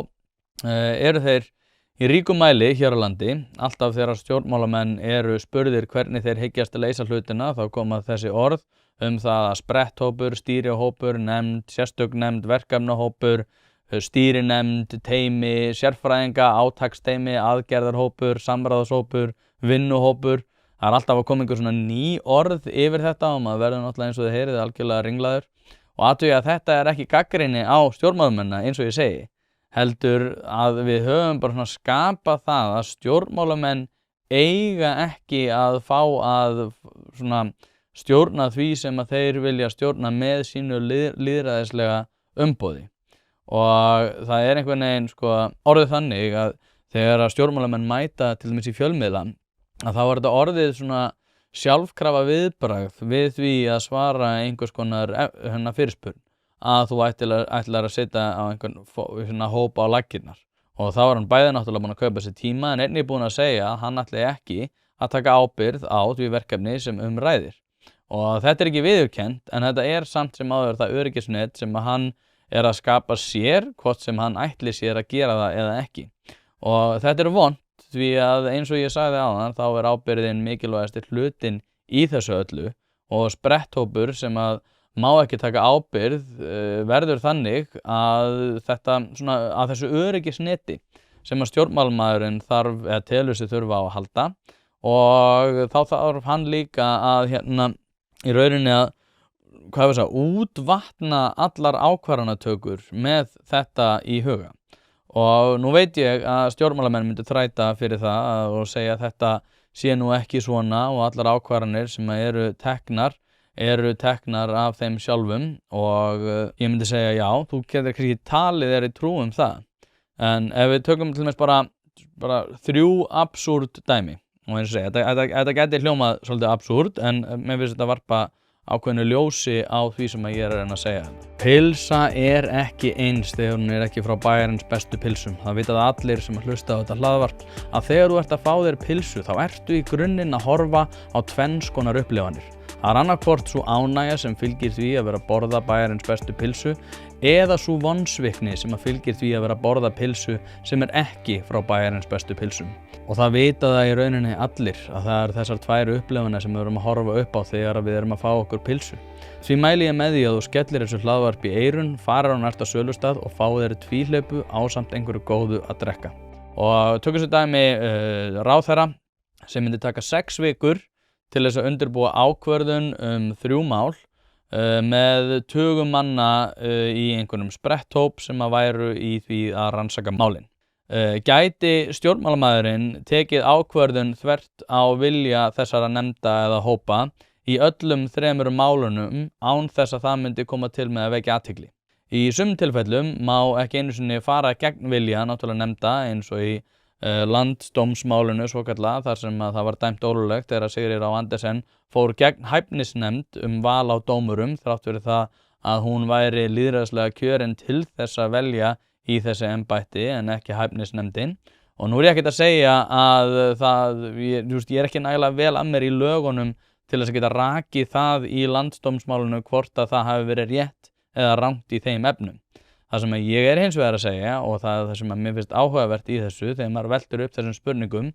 eru þeir í ríkum mæli hér á landi alltaf þegar stjórnmálamenn eru spurðir hvernig þeir hyggjast að leysa hlutina þá koma þessi orð það að spretthópur, stýrihópur, nefnd, sérstök nefnd, verkefnahópur, stýrinefnd, teymi, sérfræðinga, átaksteymi, aðgerðarhópur, samráðshópur, vinnuhópur. Það alltaf að koma einhver svona ný orð yfir þetta og maður verður náttúrulega eins og þið heyrið algjörlega ringlaður og athugið að þetta ekki gagnrýni á stjórnmálamennina eins og ég segi heldur að við höfum bara svona skapað það að stjórnmálamenn eiga ekki að fá að svona stjórna því sem að þeir vilja stjórna með sínu lýðræðislega umboði og það einhvern veginn orðið þannig að þegar að stjórnmálamenn mæta til dæmis í fjölmiðla að þá þetta orðið svona sjálfkrafa viðbragð við því að svara einhvers konar fyrirspurn að þú ætlar að setja á einhvern hóp á laggirnar og þá hann bæði náttúrulega búin að kaupa sér tíma en einnig búin að segja að hann ætli ekki að taka ábyrgð á því verkefni sem ræðir og þetta ekki viðurkennt en þetta samt sem áður það öryggisnet sem að hann að skapa sér hvort sem hann ætli sér að gera það eða ekki og þetta vont því að eins og ég sagði áðan þá ábyrgðin mikilvægasti hlutin í þessu öllu og spretthópur sem að má ekki taka ábyrgð verður þannig að þetta að þessu öryggisneti sem að stjórnmálamaðurinn þarf eða telur sig þurfa á að halda og þá þarf hann líka að í rauninni að útvatna allar ákvarðanatökur með þetta í huga. Og nú veit ég að stjórnmálamenn myndu þræta fyrir það og segja að þetta sé nú ekki svona og allar ákvarðanir sem eru teknar af þeim sjálfum og ég myndi segja já, þú getur kannski talið í trú það. En ef við tökum til dæmis bara 3 absúrd dæmi og eins og segja, þetta gæti hljómað svolítið absúrd en mér finnst þetta varpa ákveðnu ljósi á því sem ég að reyna að segja. Pylsa ekki eins þegar hún ekki frá bæjarins bestu pylsum. Það vita það allir sem hlusta á þetta hlaðvarp að þegar þú ert að fá þér pylsu þá ertu í grunninn að horfa á tvenns konar upplifanir. Það annarkvort sú ánægja sem fylgir því að vera að borða bæjarins bestu pylsu eða sú vonsvikni sem fylgir því að vera að borða pylsu sem ekki frá bæjarins bestu pylsum. Og það vita það í rauninni allir að það þessar 2 upplifanir sem við erum að horfa upp á þegar við erum að fá okkur pylsu. Því mæli ég með því að þú skellir þessu hlaðvarp í eyrun, farir á næsta sölustað og fá þér tvíhlaupu ásamt einhverju góðu að drekka. Og tökum svo dæmi ráðherra sem myndi taka 6 vikur til þess að undirbúa ákvörðun 3 mál með tugum manna í einhverjum spretthóp sem væru í því að rannsaka málin. Gæti stjórnmálamaðurinn tekið ákvörðun þvert á vilja þessara nefnda eða hópa í öllum 3 málunum án þess að það myndi koma til með að vekja athygli. Í sumum tilfellum má ekki einu sinni fara gegn vilja náttúrulega nefnda eins og í landsdómsmálinu svokallað þar sem að það var dæmt ólöglegt þegar Sigríður Á Andersen fór gegn hæfnisnefnd val á dómurum þrátt fyrir það að hún væri lýðræðislega kjörin til þess að velja í þessi embætti en ekki hæfnisnefndin. Og nú ég ekkert að segja að ég ekki nægilega vel að mér í lögunum til þess að geta rakið það í landsdómsmálinu hvort að það hafi verið rétt eða rangt í þeim efnum. Það sem ég hins vegar að segja og það sem mér finnst áhugavert í þessu þegar maður veltur upp þessum spurningum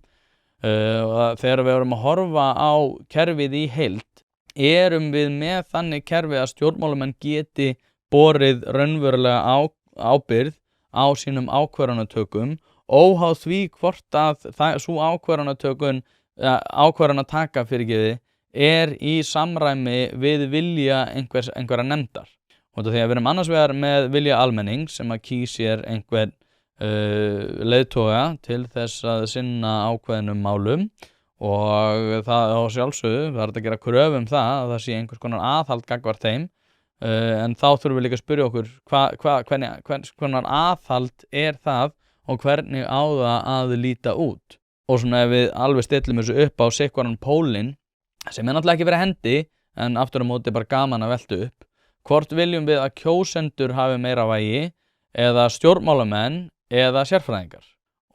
þegar við erum að horfa á kerfið í heild erum við með þannig kerfi að stjórnmálamenn geti borið raunverulega ábyrgð á sínum ákvarðanatökum óháð því hvort að sú ákvarðanataka í samræmi við vilja einhverja nefndar. Og því að við erum annars vegar með vilja almennings sem að kýs sér einhvern leiðtoga til þess að sinna ákveðnum málum og það á sjálfsögðu það að gera kröfu það sé einhvers konar aðhald gagnvart þeim en þá þurfum við líka að spyrja okkur hvers konar aðhald það og hvernig á það að líta út. Og svona ef við alveg stillum þessu upp á sitthvoran pólinn sem náttúrulega ekki verið hendi en aftur á móti bara gaman að velta upp. Hvort viljum við að kjósendur hafi meira vægi eða stjórnmálamenn eða sérfræðingar?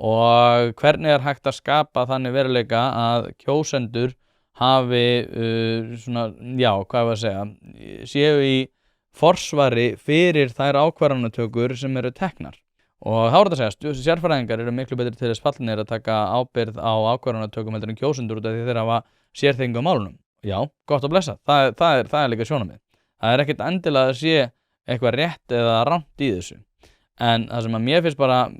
Og hvernig hægt að skapa þannig veruleika að kjósendur hafi séu í forsvari fyrir þær ákvarðanatökur sem eru teknar. Og þá þetta að segja, sérfræðingar eru miklu betri til þess fallnir að taka ábyrgð á ákvarðanatökum heldur en kjósendur út af því þeir hafa sérþekkingu á málunum. Já, gott að blessa, það er líka sjónarmið. Það er ekkert endilega að sé eitthvað rétt eða rangt í þessu. En það sem að mér finnst bara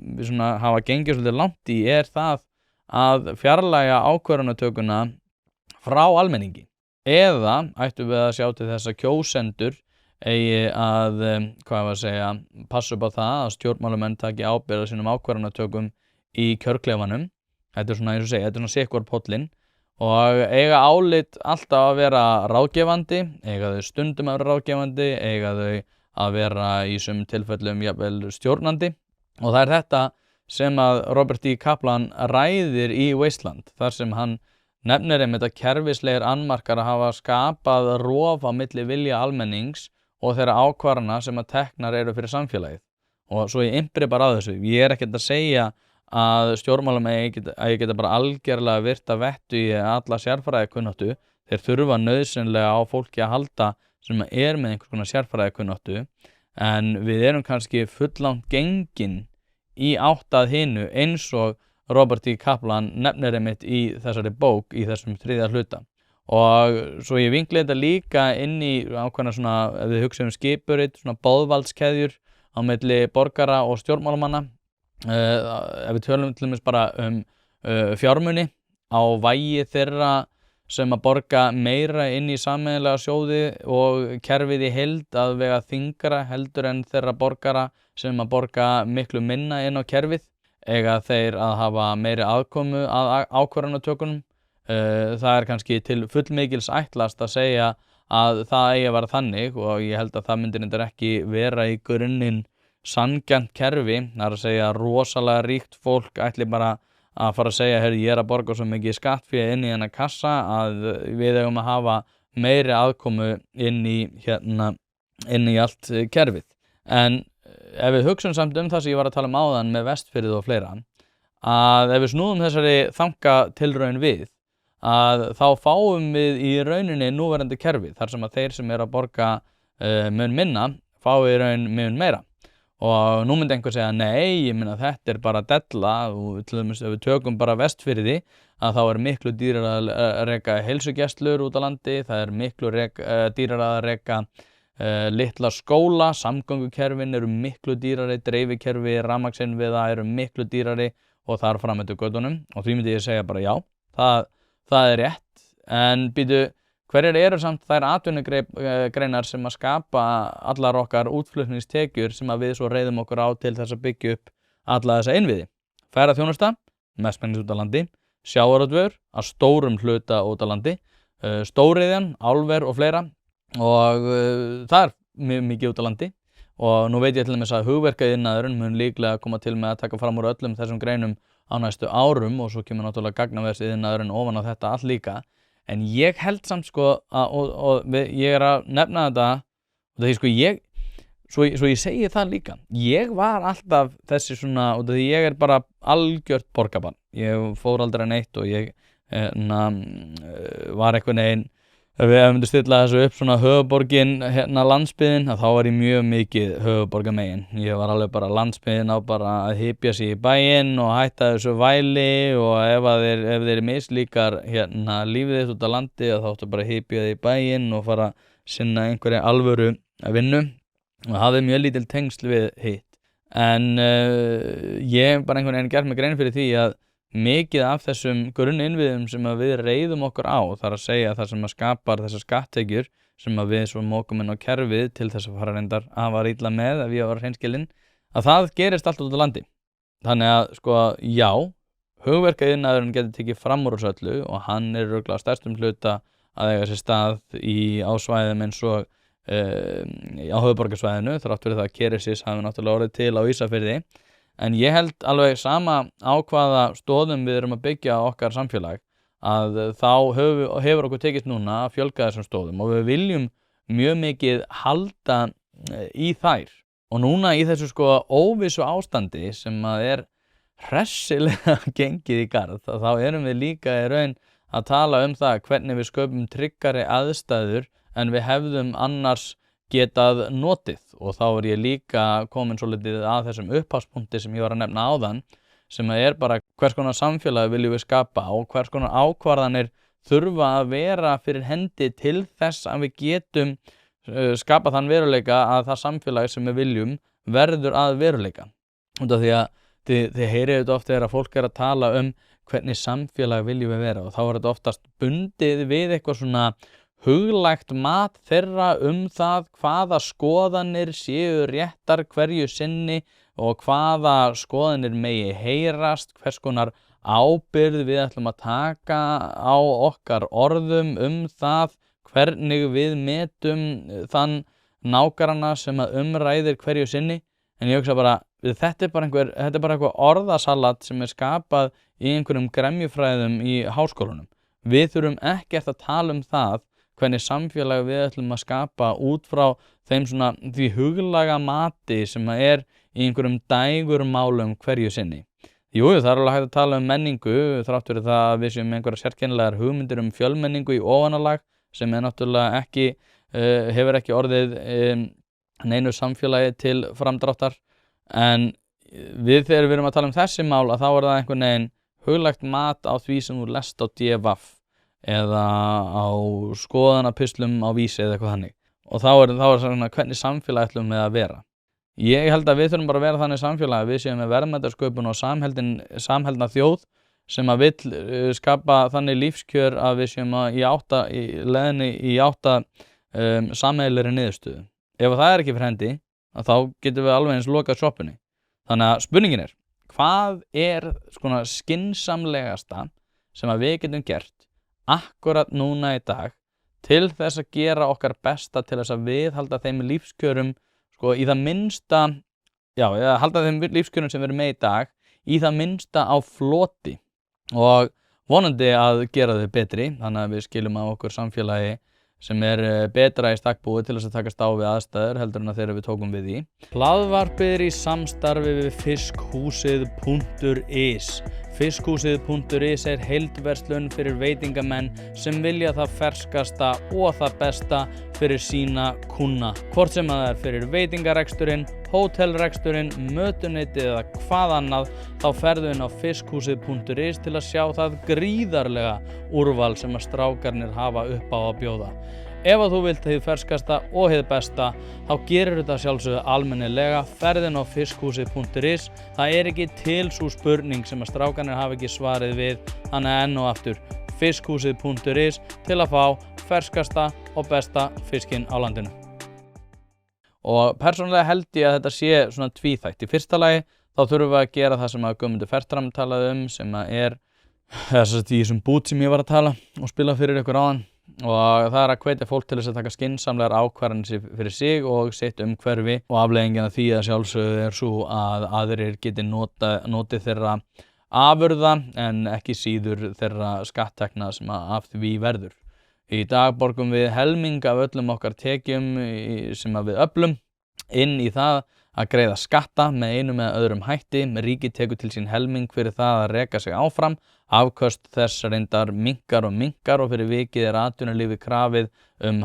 hafa gengið svolítið langt í það að fjarlægja ákvarðanatökuna frá almenningi. Eða ættum við að sjá til þess að kjósendur eigi að, passa upp á það að stjórnmálamenn taki ábyrgð á sínum ákvarðanatökum í kjörklefanum. Þetta er eins og segja, þetta er sitthvor póllinn. Og eiga álit alltaf að vera ráðgefandi, eiga þau stundum að vera ráðgefandi, eiga þau að vera í sumum tilfellum jafnvel stjórnandi. Og það er þetta sem að Robert D. Kaplan ræðir í Wasteland, þar sem hann nefnir að kerfislegir annmarkar að hafa skapað rof á milli vilja almennings og þeirra ákvarðana sem að teknar eru fyrir samfélagið. Og svo ég impri bara á þessu, ég ekkert að segja að stjórnmálamenn geta bara algerlega virta vettu í alla sérfræðikunnáttu. Þeir þurfa nauðsynlega á fólki að halda sem með einhvers konar sérfræðikunnáttu en við erum kannski fulllangt gengin í átt að hinu eins og Robert D. Kaplan nefnir í þessari bók í þessum 3. hluta. Og svo ég vinkli þetta líka inn í ákveðna ef við hugsaum skipurit, boðvaldskeðjur á milli borgara og stjórnmálamanna. ef við tölum til dæmis bara fjármuni á vægi þeirra sem að borga meira inn í sameiginlega sjóði og kerfið í heild að vega þyngra heldur en þeirra borgara sem að borga miklu minna inn á kerfið, eiga þeir að hafa meiri aðkomu að ákvarðanatökunum. Það kannski til fullmikils ætlast að segja að það eigi að vera þannig og ég held að það myndi reyndar ekki vera í grunninn sanngjarnt kerfi, það að segja rosalega ríkt fólk ætli bara að fara að segja, ég að borga svo mikið skattfé inn í þennan kassa að við eigum að hafa meiri aðkomu inn í allt kerfið. En ef við hugsum samt það sem ég var að tala áðan með Vestfirði og fleira, að ef við snúðum þessari þankatilraun við, að þá fáum við í rauninni núverandi kerfi, þar sem að þeir sem eru að borga mun minna, fá í raun mun meira. Og nú myndi einhver segja, nei, ég minna þetta bara della, og til dæmis ef við tökum bara Vestfirði, að þá miklu dýrara að reka heilsugæslur út á landi, það miklu dýrara að reka litla skóla, samgöngukerfin miklu dýrari, dreifikerfi, rafmagnsinnviða miklu dýrari og þar fram eftir götunum, og því myndi ég segja bara já, það rétt, en býtu, hverjar samt þær atvinnugreinar sem að skapa allar okkar útflutningstekjur sem að við svo reiðum okkur á til þess að byggja upp alla þessa innviði? Ferðaþjónusta, mestmegnis út á landi, sjávarútvegur að stórum hluta út á landi, stóriðjan, álver og fleira, og það mjög mikið út á landi. Og nú veit ég til dæmis að hugverkaiðnaðurinn mun líklega koma til með að taka fram úr öllum þessum greinum á næstu árum, og svo kemur náttúrulega gagnaversiðnaðurinn ofan á þetta allt líka. En ég held samt ég að nefna þetta, og því svo ég segi það líka, ég var alltaf þessi svona, og því ég bara algjört borgarbarn, ég fór aldrei neitt og ég var einhvern veginn, ef við myndum stilla þessu upp svona höfuborgin, landsbyggðin, að þá var ég mjög mikið höfuborgarmegin. Ég var alveg bara landsbyggðin á bara að hypja sig í bæinn og hætta þessu væli, og ef þeir mislíkar lífið þitt út á landi, þá áttu bara að hypja þig í bæinn og fara að sinna einhverja alvöru vinnu, og hafði mjög lítil tengsl við hitt. En ég bara einhvern veginn gert mig grein fyrir því að mikið af þessum grunninnviðum sem að við reiðum okkur á, þar að segja það sem að skapar þessar skatttekjur sem að við svo mókum inn á kerfið til þess að fara reyndar að fara illa með ef ég var hreinskilinn, að það gerist allt út á landi. Þannig að já, hugverkaiðnaðurinn getur tekið fram úr þessu öllu, og hann örugglega stærstum hluta að eiga sér stað á svæðum eins og á höfuðborgarsvæðinu, þrátt fyrir það að Keresis hafi náttúrulega orðið til á Ísafirði. En ég held alveg sama á hvaða stóðum við erum að byggja okkar samfélag, að þá hefur okkur tekist núna að fjölga þessum stóðum, og við viljum mjög mikið halda í þær. Og núna í þessu óvissu ástandi sem að hressilega gengið í garð, þá erum við líka í raun að tala það hvernig við sköpum tryggari aðstæður en við hefðum annars getað notið. Og þá ég líka komin svolítið að þessum upphafspunkti sem ég var að nefna áðan, sem að bara hvers konar samfélagi viljum við skapa og hvers konar ákvarðanir þurfa að vera fyrir hendi til þess að við getum skapa þann veruleika að það samfélagi sem við viljum verður að veruleika. Út af því að þið heyrið þetta oft þegar fólk að tala hvernig samfélagi viljum við vera, og þá þetta oftast bundið við eitthvað svona huglægt mat þeirra það hvaða skoðanir séu réttar hverju sinni og hvaða skoðanir megi heyrast, hvers konar ábyrgð við ætlum að taka á okkar orðum það hvernig við metum þann nágranna sem að umræðir hverju sinni. En ég hugsa bara, þetta bara eitthvað orðasalat sem skapað í einhverjum gremjufræðum í háskólunum. Við þurfum ekkert að tala það hvernig samfélag við ætlum að skapa út frá því huglæga mati sem að í einhverjum dægurmálum hverju sinni. Jú, það alveg hægt að tala menningu, þrátt fyrir það að við séum einhverjar sérkennilegar hugmyndir fjölmenningu í ofanalag, sem náttúrulega hefur ekki orðið neinu samfélagi til framdráttar. En þegar við erum að tala þessi mál, að þá það einhvern veginn huglægt mat á því sem þú lest á DFF eða á skoðanapislum á Vísi eða eitthvað þannig. Og þá svona hvernig samfélag ætlum við að vera. Ég held að við þurfum bara að vera þannig samfélag að við séum með verðmætasköpun og samheldna þjóð sem að vill skapa þannig lífskjör að við séum í leiðinni í átta sameiginlegri niðurstöðu. Ef það er ekki fyrir hendi, þá getum við alveg eins lokað sjoppunni. Þannig að spurningin er, hvað er svona skynsamlegasta sem að við getum gert akkurat núna í dag til þess að gera okkar besta til þess að viðhalda þeim lífskjörum í það minnsta, eða halda þeim lífskjörum sem við erum með í dag í það minnsta á floti og vonandi að gera þau betri, þannig að við skiljum að okkur samfélagi sem betra í stakk búið til þess að takast á við aðstæður heldur en að þegar við tókum við því. Hlaðvarpið í samstarfi við fiskhúsið.is. Fiskhúsið.is heildverslun fyrir veitingamenn sem vilja það ferskasta og það besta fyrir sína kúnna. Hvort sem að það fyrir veitingareksturinn, hótelreksturinn, mötuneytið eða hvað annað, þá ferðu inn á fiskhúsið.is til að sjá það gríðarlega úrval sem að strákarnir hafa upp á að bjóða. Ef að þú vilt hið ferskasta og hið besta, þá gerir þetta sjálfsögðu almennilega, ferðin á fiskhúsið.is. Það ekki til sú spurning sem að strákarnir hafa ekki svarið við, þannig enn og aftur fiskhúsið.is til að fá ferskasta og besta fiskinn á landinu. Og persónulega held ég að þetta sé svona tvíþætt. Í fyrsta lagi þá þurfum við að gera það sem að Guðmundur Fertram talaði sem að þess að í þessum bút sem ég var að tala og spila fyrir ykkur áðan. Og það að hvetja fólk til þess að taka skynsamlegar ákvarðanir fyrir sig og sitt umhverfi og afleiðingin af því að sjálfsögðu svo að aðrir geti notið þeirra afurða en ekki síður þeirra skatttekna sem af því verður. Í dag borgum við helming af öllum okkar tekjum sem að við öflum inn í það að greiða skatta með einum eða öðrum hætti. Ríkið tekur til sín helming fyrir það að reka sig áfram. Afköst þess reyndar minnkar og fyrir vikið atvinnulífið krafið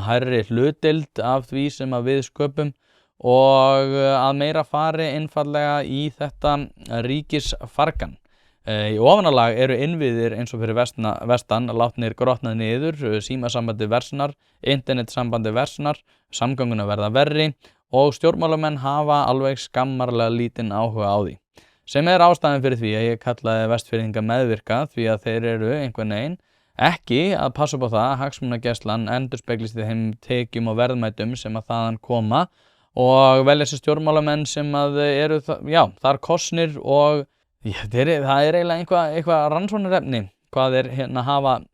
hærri hlutdeild af því sem að við sköpum og að meira fari einfallega í þetta ríkisfargan. Í ofanálag eru innviðir eins og fyrir vestan látnir grotnað niður, símasambandi versnar, internetsambandi versnar, samgönguna verða verri og stjórnmálamenn hafa alveg skammarlega lítinn áhuga á því. Sem ástæðan fyrir því að ég kallaði Vestfirðinga meðvirka því að þeir eru einhvern veginn ekki að passa upp á það að hagsmunagæslan endurspeglist í þeim tekjum og verðmætum sem að þaðan koma og velja sér stjórnmálamenn sem að eru þar kosnir og það eiginlega eitthvað rannsóknarefni hvað hafa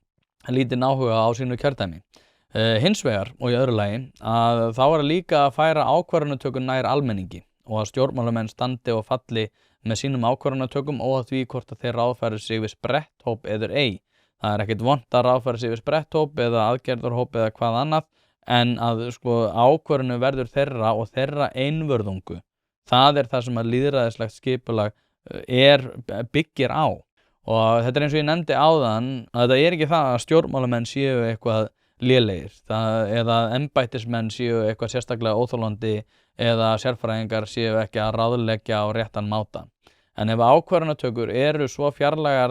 lítinn áhuga á sínu kjördæmi. Hins vegar og í öðru lagi að þá líka að færa ákvarðanatöku nær almenningi og að stjórnmálamenn standi og falli með sínum ákvarðanatökum og því hvort að þeir ráðfæri sig við spretthóp eður ei. Það ekkert vont að ráðfæri sig við spretthóp eða aðgerðarhóp eða hvað annað en að ákvarðanu verður þeirra og þeirra einvörðungu. Það það sem að lýðræðislegt skipulag byggir á. Og þetta eins og ég nefndi áðan að þetta ekki það að stjórnmálamenn séu eitthvað lélegir eða embættismenn séu eitthvað sérstaklega óþolandi eða sérfræðingar séu ekki að ráðleggja á réttan máta. En ef ákvarðanatökur eru svo fjarlægar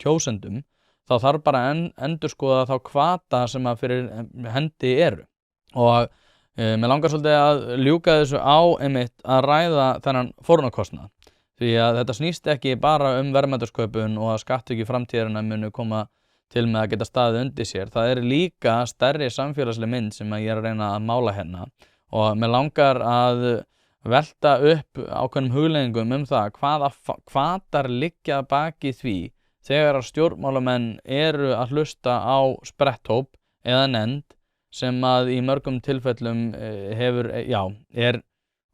kjósendum, þá þarf bara að endurskoða þá hvata sem að fyrir hendi eru. Og mig langar svolítið að ljúka þessu á einmitt að ræða þennan fórnarkostnað. Því að þetta snýst ekki bara verðmætasköpun og að skatttekjur framtíðarinnar munu koma til með að geta staðið undir sér. Það líka stærri samfélagsleg mynd sem að ég að reyna að mála hérna. Og mig langar að velta upp ákveðnum hugleiðingum það hvaða hvatar liggja baki því þegar að stjórnmálamenn eru að hlusta á spretthóp eða nefnd sem að í mörgum tilfellum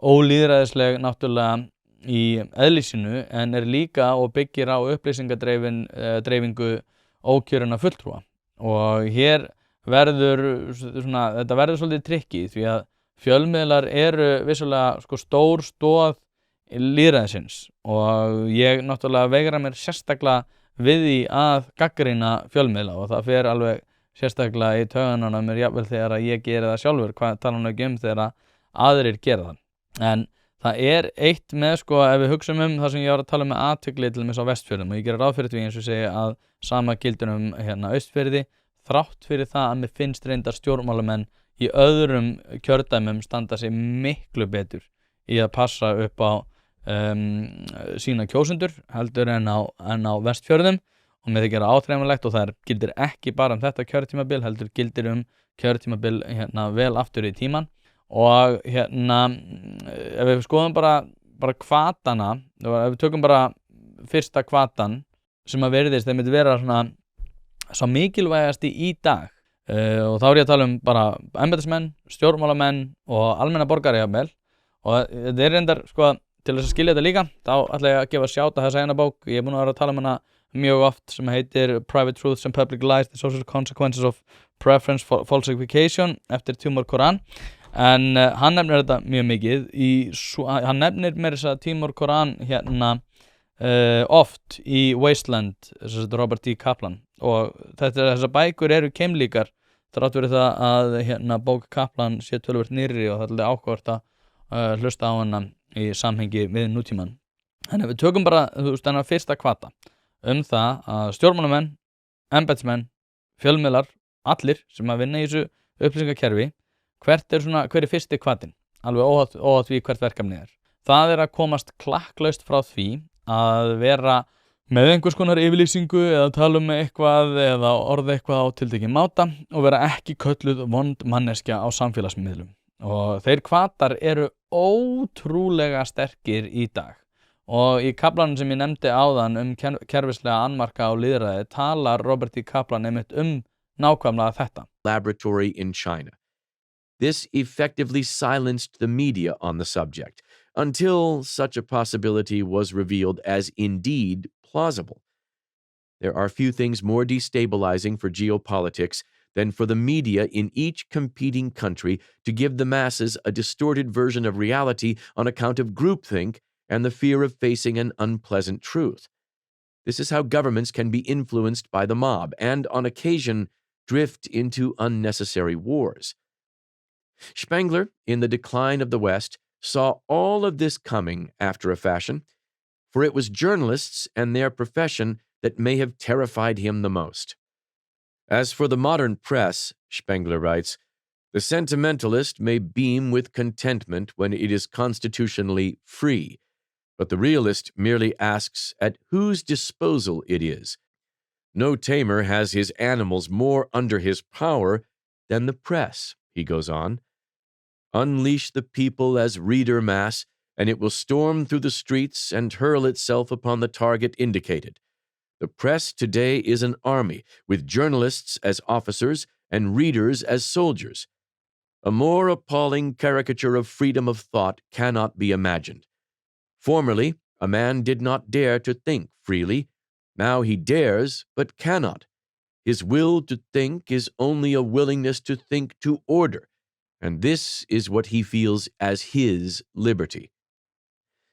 ólýðræðisleg náttúrulega í eðli sínu en líka og byggir á upplýsingadreifingu ókjörinna fulltrúa. Og hér þetta verður svolítið tricky því að fjölmiðlar eru vissulega stór stoð lýðræðisins og ég náttúrulega veigra mér sérstaklega við því að gagnrýna fjölmiðla og það fer alveg sérstaklega í taugarnar á mér jafnvel þegar að ég geri það sjálfur, hvað tala nú ekki þegar aðrir gera það. En það eitt með ef við hugsum það sem ég var að tala með athygli til dæmis á Vestfjörðum og ég gerir ráð fyrir því eins og segja að sama gildir Austfirði þrátt fyrir það að mér finnst reyndar stjórnmálamenn í öðrum kjördæmum standa sig miklu betur í að passa upp á sína kjósendur heldur en á Vestfjörðum, og með þykir áþreifanlegt, og það gildir ekki bara þetta kjörtímabil heldur gildir kjörtímabil vel aftur í tíman. Og ef við skoðum bara hvatana, ef við tökum bara fyrsta hvatan sem að virðist, þeir myndi vera svona sá mikilvægasti í dag, og þá ég að tala bara embættismenn, stjórnmálamenn og almenna borgari jafnvel. Og þetta reyndar til þess að skilja þetta líka, þá ætla ég að gefa sjátt að þessa eina bók, ég búin að vera að tala hana mjög oft, sem heitir Private Truths and Public Lies, The Social Consequences of Preference Falsification eftir Timur Kuran. En hann nefnir þetta mjög mikið hann nefnir meira þess að Timur Kuran oft í Wasteland, Robert D. Kaplan, og þessar bækur eru keimlíkar þrátt fyrir það að bók Kaplan sé töluvert nýrri, og það er áhugavert að hlusta á hana í samhengi við nútíman. En ef við tökum bara þennan fyrsta hvata það að stjórnmálamenn, embættismenn, fjölmiðlar, allir sem að vinna í þessu upplýsingakerfi, hver er fyrsti hvatinn, alveg óháð því hvert verkefnið er. Það er að komast klakklaust frá því að vera með einhvers konar yfirlýsingu eða tala eitthvað eða orða eitthvað á tiltekinn máta og vera ekki kölluð vond manneskja á samfélagsmiðlum. Og þeir hvatar eru ótrúlega sterkir í dag. Og í kaflanum sem ég nefndi áðan kerfislega annmarka á lýðræði talar Robert D. Kaplan einmitt nákvæmlega þetta. Laboratory in China. This effectively silenced the media on the subject until such a possibility was revealed as indeed plausible. There are few things more destabilizing for geopolitics than for the media in each competing country to give the masses a distorted version of reality on account of groupthink and the fear of facing an unpleasant truth. This is how governments can be influenced by the mob and, on occasion, drift into unnecessary wars. Spengler, in The Decline of the West, saw all of this coming after a fashion, for it was journalists and their profession that may have terrified him the most. As for the modern press, Spengler writes, the sentimentalist may beam with contentment when it is constitutionally free, but the realist merely asks at whose disposal it is. No tamer has his animals more under his power than the press, he goes on. Unleash the people as reader mass, and it will storm through the streets and hurl itself upon the target indicated. The press today is an army, with journalists as officers and readers as soldiers. A more appalling caricature of freedom of thought cannot be imagined. Formerly, a man did not dare to think freely. Now he dares, but cannot. His will to think is only a willingness to think to order, and this is what he feels as his liberty.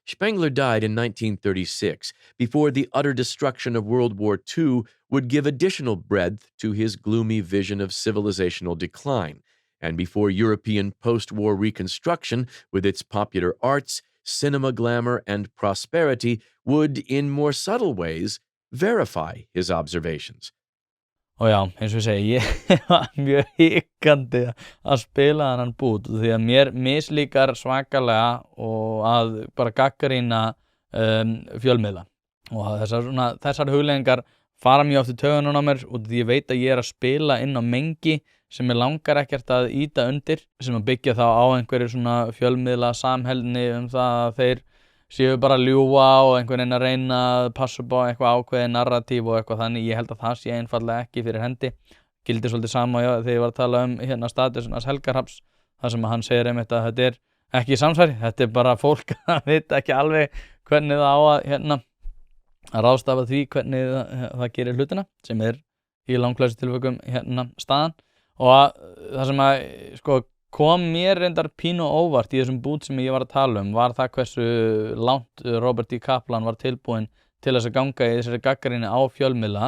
Spengler died in 1936, before the utter destruction of World War II would give additional breadth to his gloomy vision of civilizational decline, and before European post-war reconstruction, with its popular arts, cinema glamour, and prosperity, would, in more subtle ways, verify his observations. Og já, eins og ég segi, ég var mjög hikandi að spila þennan bút því að mér mislíkar svakalega og að bara gagnrýna fjölmiðla. Og þessar hugleiðingar fara mjög oft í taugunum á mér og því ég veit að ég er að spila inn á mengi sem ég langar ekkert að ýta undir, sem að byggja þá á einhverju svona fjölmiðla samheldni það að þeir séu bara að ljúga og einhvern veginn að reyna að passa upp á eitthvað ákveðið narratív og eitthvað þannig. Ég held að það sé einfaldlega ekki fyrir hendi. Gildir svolítið sama þegar ég var að tala status Helga Hrafns, þar sem hann segir einmitt að þetta er ekki samsæri, þetta er bara fólk að vita ekki alveg hvernig það á að ráðstafa því hvernig það gerir hlutina, sem er í langflestum tilvikum staðan. Og það sem að kom mér reyndar pínu óvart í þessum bút sem ég var að tala var það hversu langt Robert D. Kaplan var tilbúinn til þess að ganga í þessari gagnrýni á fjölmiðla,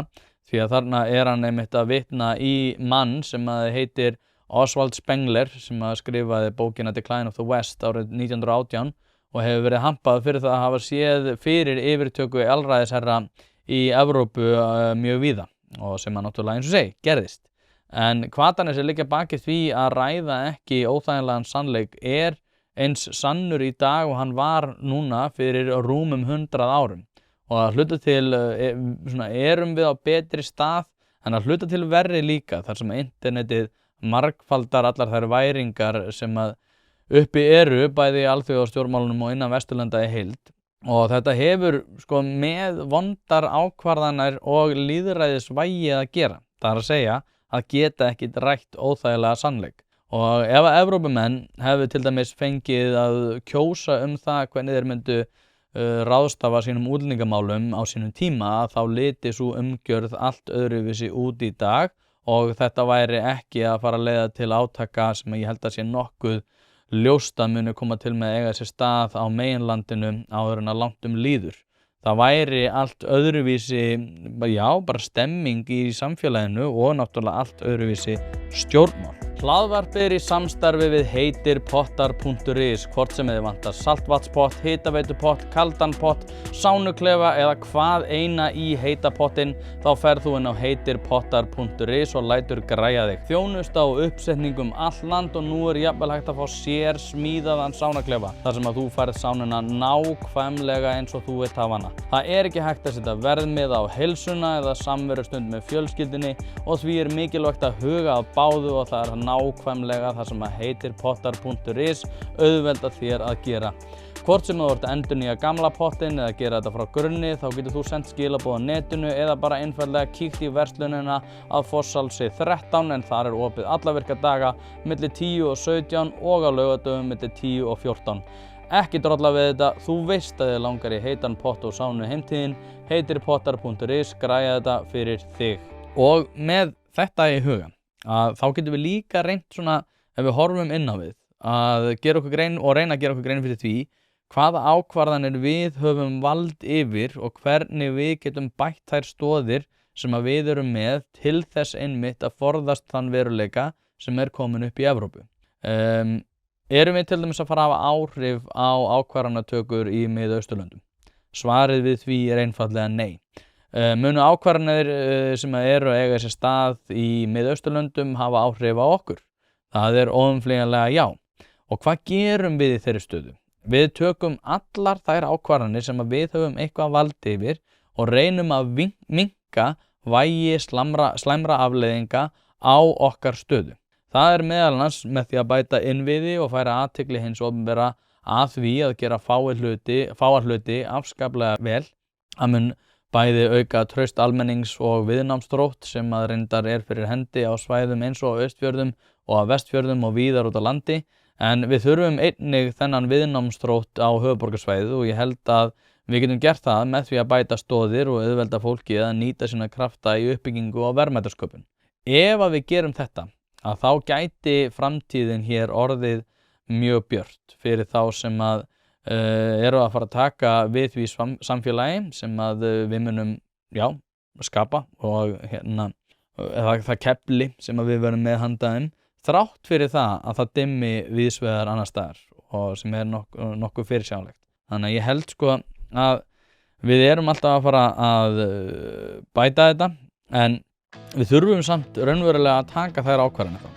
því að þarna er hann einmitt að vitna í mann sem heitir Oswald Spengler, sem skrifaði bókina Decline of the West árið 1918 og hefur verið hampað fyrir það að hafa séð fyrir yfirtöku alræðisherra í Evrópu mjög víða, og sem náttúrulega eins og segi, gerðist. En hvatanir sem liggja baki því að ræða ekki óþægilegan sannleik er eins sannur í dag og hann var núna fyrir rúmum 100 árum. Og að hluta til erum við á betri stað, en að hluta til verri líka, þar sem internetið margfaldar allar þær væringar sem að uppi eru, bæði í alþjóðastjórnmálunum og innan Vesturlanda í heild. Og þetta hefur með vondar ákvarðanir og lýðræðisvægi að gera. Það er að segja að geta ekki rætt óþægilega sannleik. Og ef að Evrópumenn hefðu til dæmis fengið að kjósa það hvernig þeir myndu ráðstafa sínum útlendingamálum á sínum tíma, þá liti sú umgjörð allt öðruvísi út í dag og þetta væri ekki að fara að leiða til átaka sem ég held að sé nokkuð ljóst að muni koma til með að eiga sér stað á meginlandinu áður en að langt líður. Það væri allt öðruvísi, bara stemming í samfélaginu og náttúrulega allt öðruvísi stjórnmál. Hlaðvarpið er í samstarfi við heitirpottar.is, hvort sem þið vantar saltvatnspott, hitaveitupott, kaldan pott, sánuklefa eða hvað eina í heita pottinn, þá ferð þú inn á heitirpottar.is og lætur græja þig. Þjónusta og uppsetningum all land og nú jafnvel hægt að fá sér smíðaðan sánuklefa, þar sem að þú færð sánuna nákvæmlega eins og þú vilt hafa hana. Það er ekki hægt að setja verðmið á heilsuna eða samverustund með fjölskyldunni og því er mikilvægt að huga að báðu og það er nákvæmlega það sem að heitirpottar.is auðvelda þér að gera. Hvort sem þú ert að endurnýja gamla pottinn eða gera þetta frá grunni, þá getur þú sendt skilaboð á netinu eða bara einfaldlega kíkt í verslunina að Fosshálsi 13, en þar er opið alla virka daga milli 10 og 17 og á laugardögum milli 10 og 14. Ekki drolla við þetta, þú veist að þið langar í heitan pott og sánu heimtíðin, heitirpottar.is græja þetta fyrir þig. Og með þetta í huga, að þá getum við líka reynt ef við horfum inn á við, að gera okkur grein og reyna að gera okkur grein fyrir því hvaða ákvarðanir við höfum vald yfir og hvernig við getum bætt þær stoðir sem að við erum með til þess einmitt að forðast þann veruleika sem er komin upp í Evrópu. Erum við til dæmis að fara að hafa áhrif á ákvarðanatökur í Mið-Austurlöndum? Svarið við því er einfaldlega nei. Munu ákvarðanir sem eru að eiga sér stað í Mið-Austurlöndum hafa áhrif á okkur? Það er óumflýjanlega já. Og hvað gerum við í þeirri stöðu? Við tökum allar þær ákvarðanir sem að við höfum eitthvað vald yfir og reynum að minnka vægi slæmra afleiðinga á okkar stöðu. Það er meðal annars með því að bæta innviði og færa athygli hins opinbera að því að gera fáa hluti afskaplega vel, að mun bæði auka traust almennings og viðnámsþrótt sem að reyndar er fyrir hendi á svæðum eins og á Austfjörðum og á Vestfjörðum og víðar út á landi, en við þurfum einnig þennan viðnámsþrótt á höfuðborgarsvæðið og ég held að við getum gert það með því að bæta stoðir og auðvelda fólki að nýta sína krafta í uppbyggingu og verðmætasköpun. Ef að við gerum þetta, að þá gæti framtíðin hér orðið mjög björt fyrir þá sem að eru að fara að taka við því samfélagi sem að við munum skapa og það kefli sem að við verum með handaðum, þrátt fyrir það að dimmi víðsvegar annar staðar og sem er nokkuð fyrirsjáanlegt. Þannig að ég held að við erum alltaf að fara að bæta þetta, en við þurfum samt raunverulega að taka þær ákvarðanir þá.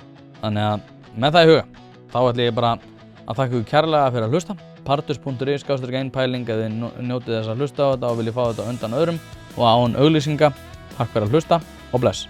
Þannig að með það í huga, þá ætla ég bara að þakka ykkur kærlega fyrir að hlusta. Partus.is/einpæling ef þið njótið þess að hlusta á þetta og viljið fá þetta undan öðrum og án auglýsinga. Takk fyrir að hlusta og bless.